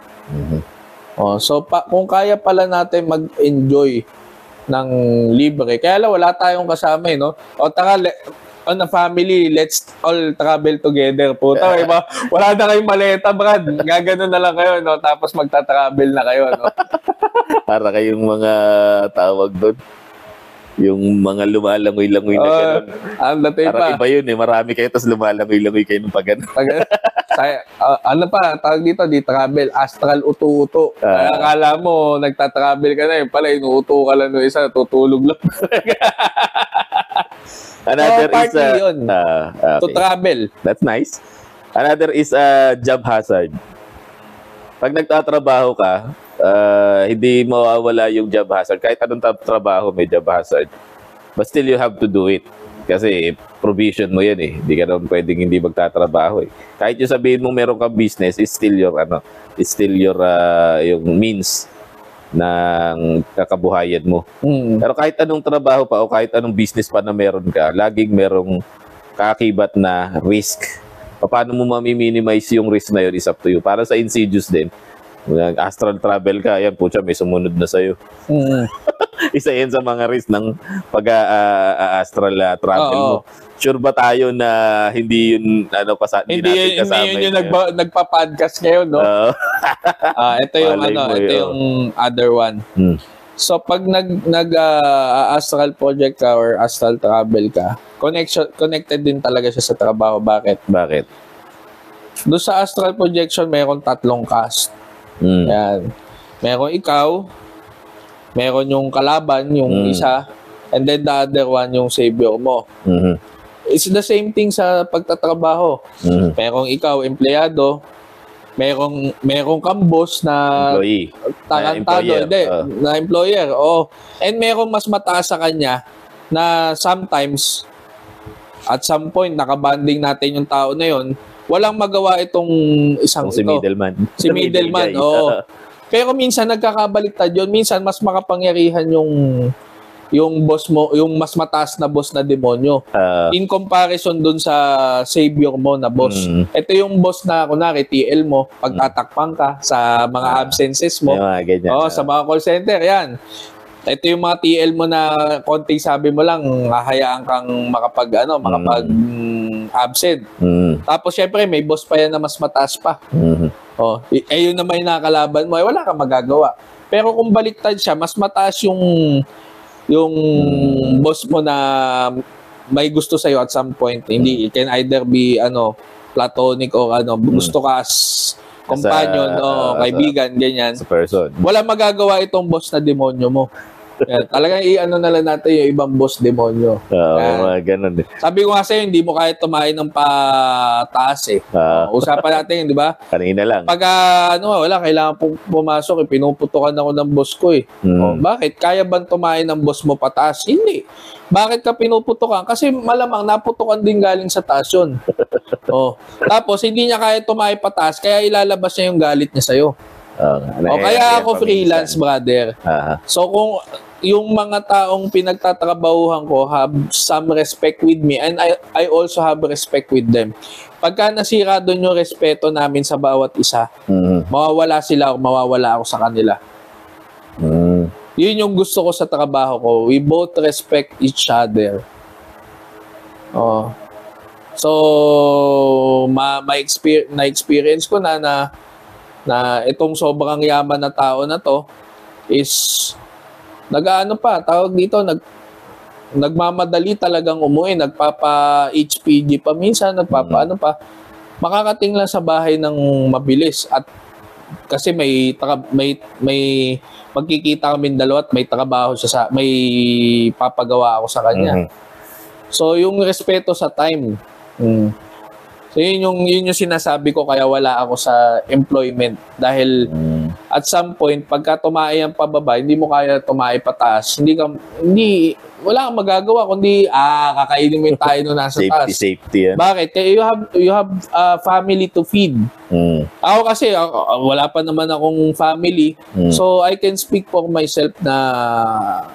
So, kung kaya pala natin mag-enjoy ng libre, kaya lang wala tayong kasama, no? O tara, on a family, let's all travel together. Puta, iba, wala na kayong maleta, Brad. Gaganon na lang kayo, no? Tapos magta-travel na kayo, no? Para kayong mga tawag doon. Yung mga lumalangoy-langoy na gano'n. Parang iba yun eh. Marami kayo, tapos lumalangoy-langoy kayo ng pag-gano'n. Tawag dito, di travel, astral uto-uto. Kaya akala mo, nagta-travel ka na, pala inuuto ka lang ng isa, tutulog lang. Another is yun. To travel. That's nice. Another is job hazard. Pag nagtatrabaho ka, hindi mawawala yung job hazard. Kahit anong trabaho, may job hazard. But still, you have to do it. Kasi provision mo yan eh. Hindi ka naman pwedeng hindi magtatrabaho eh. Kahit yung sabihin mo meron kang business, it's still your yung means ng kakabuhayan mo. Pero kahit anong trabaho pa o kahit anong business pa na meron ka, laging merong kaakibat na risk. Paano mo mami-minimize yung risk na yun is up to you. Para sa Insidious din, astral travel ka, ayan, pucha, may sumunod na sa'yo. Isa yan sa mga risk ng pag-astral travel mo. Sure ba tayo na hindi yun, hindi natin kasama? Hindi yun yung nagpa-podcast ngayon, no? Ito yung, ito yung other one. So pag astral project ka or astral travel ka, connected din talaga siya sa trabaho. Bakit? Bakit? Doon sa astral projection, mayroon 3 cast. Yan. Meron ikaw, meron yung kalaban, yung isa, and then the other one, yung savior mo. It's the same thing sa pagtatrabaho. Merong ikaw, empleyado, merong kang boss na Employee. tarantado, na employer. Oh. And merong mas mataas sa kanya na sometimes, at some point, nakabanding natin yung tao na yon, walang magawa itong isang Si ito. middleman. Si middleman, oo. Pero minsan nagkakabaliktad yun. Minsan mas makapangyarihan yung boss mo, yung mas mataas na boss na demonyo. In comparison dun sa savior mo na boss. Ito yung boss na, kunwari, TL mo, pagtatakpang ka sa mga absences mo. Sa mga call center, yan. Ito yung mga TL mo na konting sabi mo lang, hahayaan kang makapag-absent. Tapos, syempre, may boss pa yan na mas mataas pa. Yun naman yung nakakalaban mo, wala kang magagawa. Pero kung baliktad siya, mas mataas yung boss mo na may gusto sa'yo at some point. Hindi, it can either be platonic or gusto ka as companion o kaibigan, ganyan. Sa person. Wala magagawa itong boss na demonyo mo. Yan, talagang na lang natin yung ibang boss demonyo. Mga ganun eh. Sabi ko nga sa'yo, hindi mo kaya tumahin ng pataas eh. Usapan natin, di ba? Kanina lang. Pag wala, kailangan pumasok, pinuputukan ako ng boss ko eh. Bakit? Kaya bang tumahin ng boss mo pataas? Hindi. Bakit ka pinuputukan? Kasi malamang naputukan din galing sa taas yun. Tapos, hindi niya kaya tumahin pataas, kaya ilalabas niya yung galit niya sa'yo. Kaya ako freelance, brother. So, kung yung mga taong pinagtatrabahuhan ko have some respect with me and I also have respect with them. Pagka nasira doon yung respeto namin sa bawat isa, mawawala sila o mawawala ako sa kanila. Yun yung gusto ko sa trabaho ko. We both respect each other. So, na-experience ko na itong sobrang yaman na tao na to is nagmamadali talagang umuwi, nagpapa-HPG pa minsan, makakating lang sa bahay ng mabilis at kasi may magkikita kami dalawa at may trabaho siya may papagawa ako sa kanya. So yung respeto sa time. So yun yung sinasabi ko kaya wala ako sa employment dahil at some point pagka tumae ang pababa, hindi mo kaya tumae pataas. Wala kang magagawa kundi kakainin mo yung tayo no nasa taas. Safety yan. Bakit? Kaya you have family to feed. Ako kasi wala pa naman akong family. So I can speak for myself na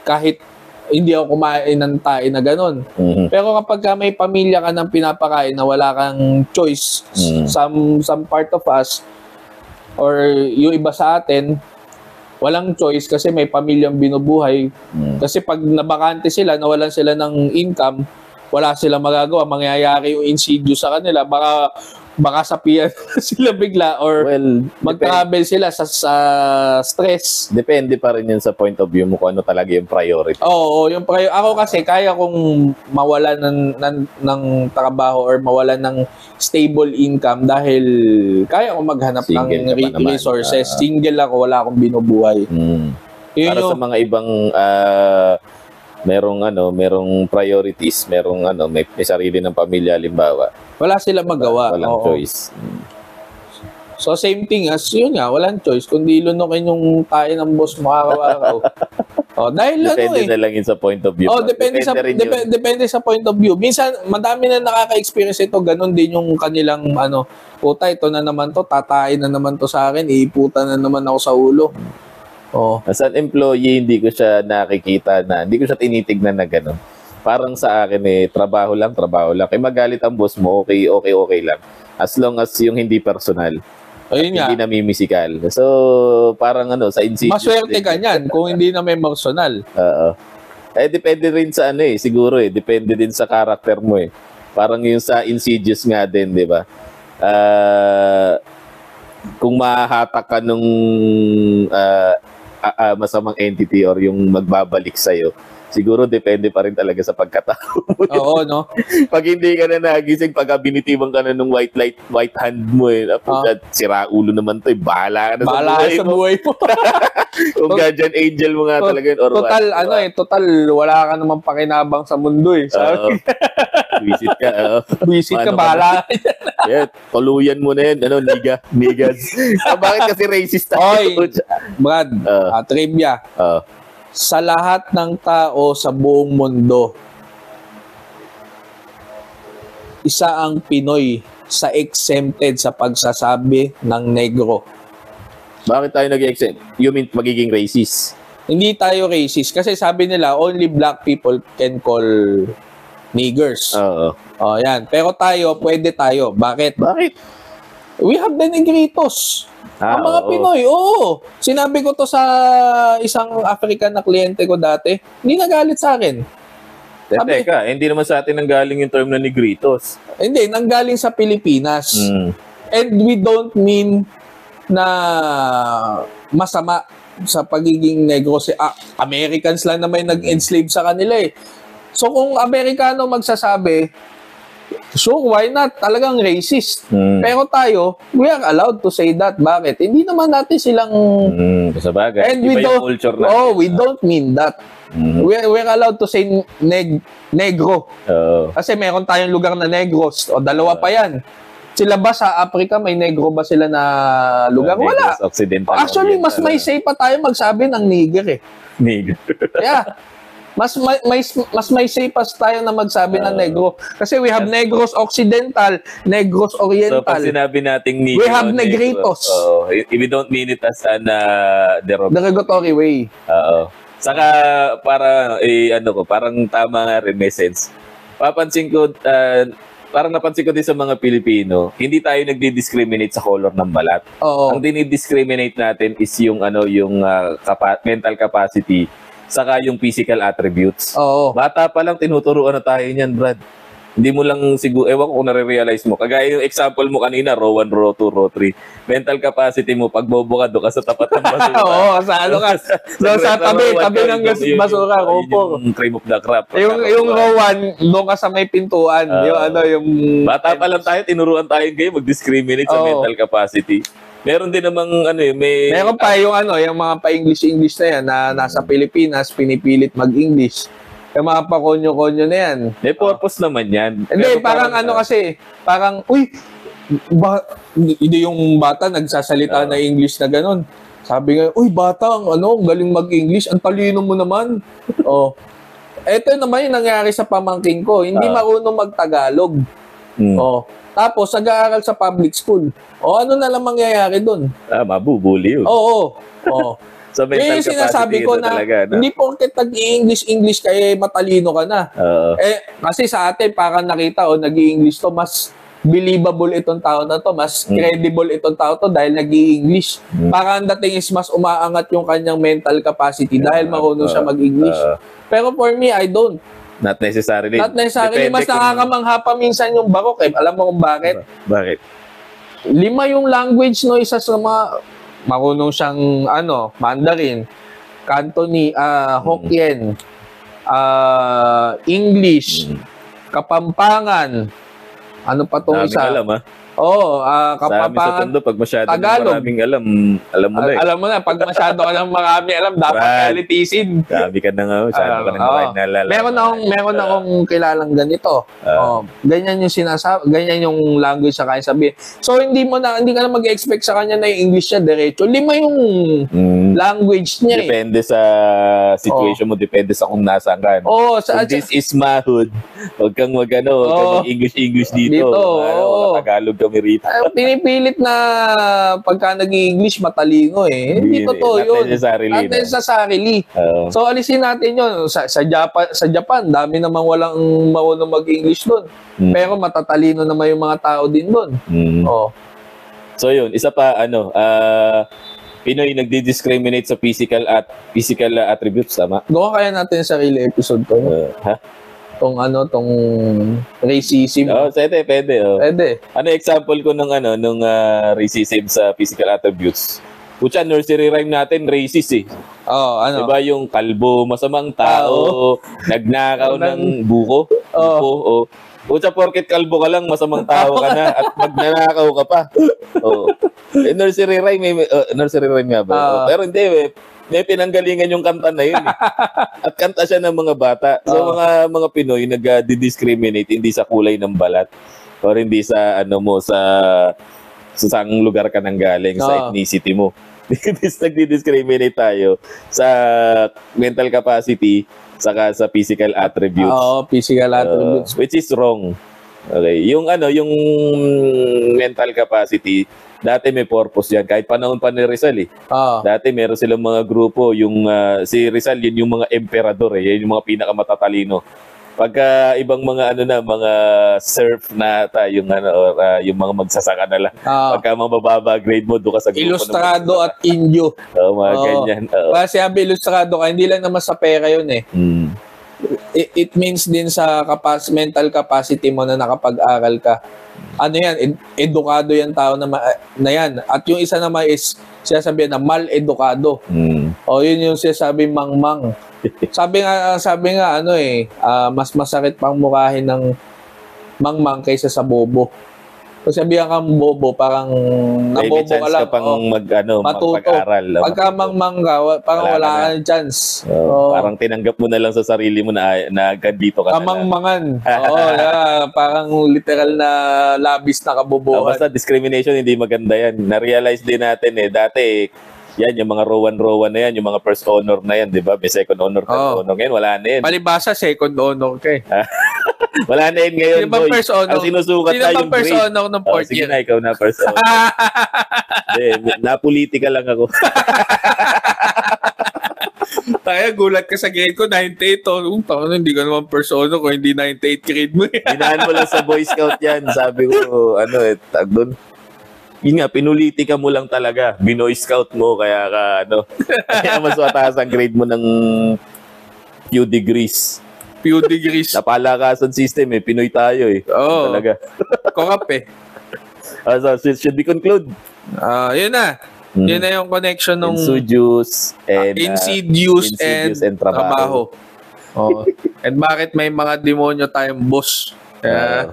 kahit hindi ako kumain ng tae na ganun. Pero kapag may pamilya ka ng pinapakain na wala kang choice, some part of us, or yung iba sa atin, walang choice kasi may pamilyang binubuhay. Kasi pag nabakante sila, nawalan sila ng income, wala silang magagawa, mangyayari yung insidious sa kanila, baka sapian sila bigla or mag-travel sila sa stress. Depende pa rin yun sa point of view mo kung ano talaga yung priority. Oo, yung ako kasi kaya kong mawalan ng trabaho or mawalan ng stable income dahil kaya kong maghanap ng resources. Single ako, wala akong binubuhay. Para sa mga ibang merong priorities, may sarili ng pamilya halimbawa. Wala silang magawa. Walang choice. So same thing as yun nga, walang choice kundi lunukin yung tayo ng boss mo araw-araw. Dahil depende na lang yun sa point of view. Depende sa point of view. Minsan madami na nakaka-experience ito, ganun din yung kanilang puta ito na naman to, tatain na naman to sa akin, iiputan na naman ako sa ulo. As an employee, hindi ko siya nakikita hindi ko siya tinitignan na gano'n. Parang sa akin trabaho lang. Kaya magalit ang boss mo, okay lang. As long as yung hindi personal. Hindi namimisikal. So, parang sa insidious. Maswerte ka niyan kung hindi na may personal. Depende rin sa siguro depende din sa character mo Parang yung sa insidious nga din, di ba? Kung mahahatak ka nung masamang entity or yung magbabalik sa'yo, siguro depende pa rin talaga sa pagkatao mo. Oo, no? Pag hindi ka na nagising, pag binitiban ka na ng white hand mo, sira ulo naman to, bahala ka na Bahala sa sa buhay mo. Kung guardian angel mo nga talaga yun. Or total, what, total, wala ka namang pakinabang sa mundo eh. Sabi, visit ka. visit ka, Ano bahala ka. Yeah, tuluyan mo na yun. Niggas. Bakit kasi racist tayo? Oy, Brad, trivia. Sa lahat ng tao sa buong mundo, isa ang Pinoy sa exempted sa pagsasabi ng negro. Bakit tayo nag-exempt? You mean magiging racist? Hindi tayo racist kasi sabi nila only black people can call niggers. Oo. Oh, yan. Pero tayo, pwede tayo. Bakit? We have the negritos. Ang mga Pinoy, oo. Sinabi ko to sa isang African na kliyente ko dati. Hindi nagalit sa akin. Teka, hindi naman sa atin nanggaling yung term na negritos. Hindi, nanggaling sa Pilipinas. And we don't mean na masama sa pagiging negro. Americans lang naman nag-enslave sa kanila eh. So kung Amerikano magsasabi, sure, why not? Talagang racist. Pero tayo, we are allowed to say that. Bakit? Hindi naman natin silang... Sa bagay. And we don't mean that. We're allowed to say negro. Kasi meron tayong lugar na negros. O dalawa pa yan. Sila ba sa Africa, may negro ba sila na lugar? Wala. Actually, mas may say pa tayo magsabi ng nigger eh. Nigger. Yeah. Mas may say pa tayo na magsabi ng negro. Kasi we have negros occidental, negros oriental. So, pag sinabi nating nigger, we have negritos. We don't mean it as an derogatory way. Saka, parang tama nga rin, may sense. Parang napansin ko din sa mga Pilipino, hindi tayo nagdi-discriminate sa color ng balat. Ang dinidiscriminate natin is yung mental capacity saka yung physical attributes. Bata pa lang tinuturuan na tayo niyan, Brad. Hindi mo lang siguro, ewan ko kung nare-realize mo. Kagaya yung example mo kanina, row 1, row 2, row 3. Mental capacity mo, pag bobokado ka sa tapat ng basura. Sa ano ka? Sa tabi ng basura, row 4. Yung cream of the crop. Yung row 1, doon ka sa may pintuan. Yung bata pa lang tayo, tinuruan tayo ngayon mag-discriminate sa mental capacity. Meron din namang meron pa yung yung mga pa-English na yan na nasa Pilipinas, pinipilit mag-English. Yung mga pakonyo-konyo na yan. May purpose naman yan. Hindi, parang kasi, parang, hindi yung bata nagsasalita na English na ganun. Sabi nga, bata, galing mag-English, ang talino mo naman. Ito naman yung nangyari sa pamangking ko. Hindi marunong mag-Tagalog. Tapos, nag-aaral sa public school. Ano na lang mangyayari doon? Mabubuli yun. Oo. So, mental yung sinasabi ko na, talaga, hindi porket nag-i-English kaya matalino ka na. Kasi sa atin, parang nakita, nag-i-English to, mas believable itong tao na to, mas credible itong tao to dahil nag-i-English. Parang dating is mas umaangat yung kanyang mental capacity dahil marunong siya mag-English. Pero for me, I don't. Not necessarily. Mas nakakamangha pa minsan yung barok eh. Alam mo kung bakit? Bakit? 5 yung language no, isa sa mga marunong siyang Mandarin, Cantonese, Hokkien, English, Kapampangan. Ano pa tong isa? Alam Kapampangan. Sa amin sa Tondo, pag masyado maraming alam mo na eh. Alam mo na, pag masyado ka ng marami alam, dapat kalitisin. Sabi ka na nga, masyado ka nang nalala. Meron akong kilalang ganito. Ganyan yung ganyan yung language sa kanya sabihin. So, hindi ka na mag-expect sa kanya na yung English niya diretso. 5 yung language niya eh. Depende sa situation mo, depende sa kung nasaan ka. Kung this is mahood, huwag kang mag-English dito. Tagalog kami rito. Pinipilit na pagka nag-i-English matalino eh. Hindi totoo yun. Not necessarily. So alisin natin yun. Sa Japan, dami namang walang marunong mag-English doon. Pero matatalino naman yung mga tao din doon. So yun, isa pa Pinoy nagdi-discriminate sa physical attributes, tama? Gawa kaya natin sa sarili episode ko. Tong racism. Pwede. Pwede. Ano example ko nung racism sa physical attributes? Putya, nursery rhyme natin, racist eh. Oh, ano? Diba yung kalbo, masamang tao, nagnakaw ng buko. Buko, oh. Putya, porket kalbo ka lang, masamang tao ka na at magnanakaw ka pa. Oh. Nursery rhyme, nursery rhyme nga ba? Pero hindi may pinanggalingan yung kanta na yun eh. At kanta siya ng mga bata. So mga Pinoy nag-discriminate hindi sa kulay ng balat or hindi sa sa saang lugar ka nang galing, sa ethnicity mo. Nagdi-discriminate tayo sa mental capacity saka sa physical attributes. Physical attributes. Which is wrong. Okay, yung mental capacity, dati may purpose yan. Kahit panahon pa ni Rizal eh. Dati meron silang mga grupo, yung si Rizal, yun yung mga emperador eh. Yun yung mga pinakamatatalino. Pagka ibang mga mga surf na yung yung mga magsasaka na lang. Pagka mabababa grade mo, doon ka sa grupo. Ilustrado at inyo. Mga ganyan. Kasi sabi ilustrado ka, hindi lang naman sa pera yun eh. It means din sa mental capacity mo na nakapag-aral ka. Ano yan, edukado yan tao na yan. At yung isa naman is sinasabi na mal-edukado. Yun yung sinasabi mangmang. Sabi nga mas masakit pang murahin ng mangmang kaysa sa bobo. Kasi sabihan kang bobo, parang nabobo ka lang. Matuto. Mag-aral. Pagka mangmang ka, parang wala ka ng chance. Parang tinanggap mo na lang sa sarili mo na gandito ka kamangmangan. Parang literal na labis na kabobohan. Basta discrimination, hindi maganda yan. Na-realize din natin dati yan, yung mga rowan na yan, yung mga first honor na yan, di ba? May second honor, third honor. Ngayon, wala na yan. Palibasa, second honor ka eh. Wala na yun ngayon, Sino bang first honor? Ang sinusukat na yung first honor ng fourth year? Sige na, ikaw na first honor. Na-politika lang ako. Tayo, gulat ka sa grade ko, 98. Hindi ka naman first honor kung hindi 98 grade mo. Dinaan mo lang sa Boy Scout yan. Sabi ko, tag doon. Yun nga, pinulitika mo lang talaga. Binoy Scout mo, kaya kaya mas mataas ang grade mo ng few degrees. Few degrees. Napalakasan system Pinoy tayo Talaga. Kokap So, should we conclude? Yun na. Yun na yung connection ng Insidious and trabaho. And bakit may mga demonyo tayong boss? At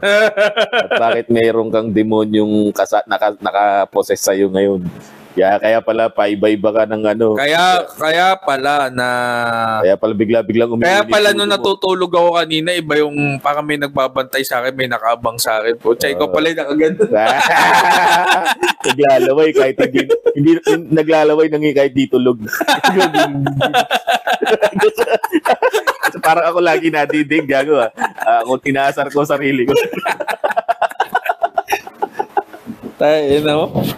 bakit mayroon kang demonyong naka-possess sa'yo ngayon? Kaya pala paiba-iba ka ng Kaya pala bigla-biglang umiinit. Kaya pala nung natutulog ako kanina, iba yung parang may nagbabantay sa akin, may nakaabang sa akin. Ikaw pala yung nakaganda. Naglalaway kahit hindi naglalaway kahit di tulog. Parang ako lagi nadidig, gago kung tinaasar ko sarili ko. Tayo,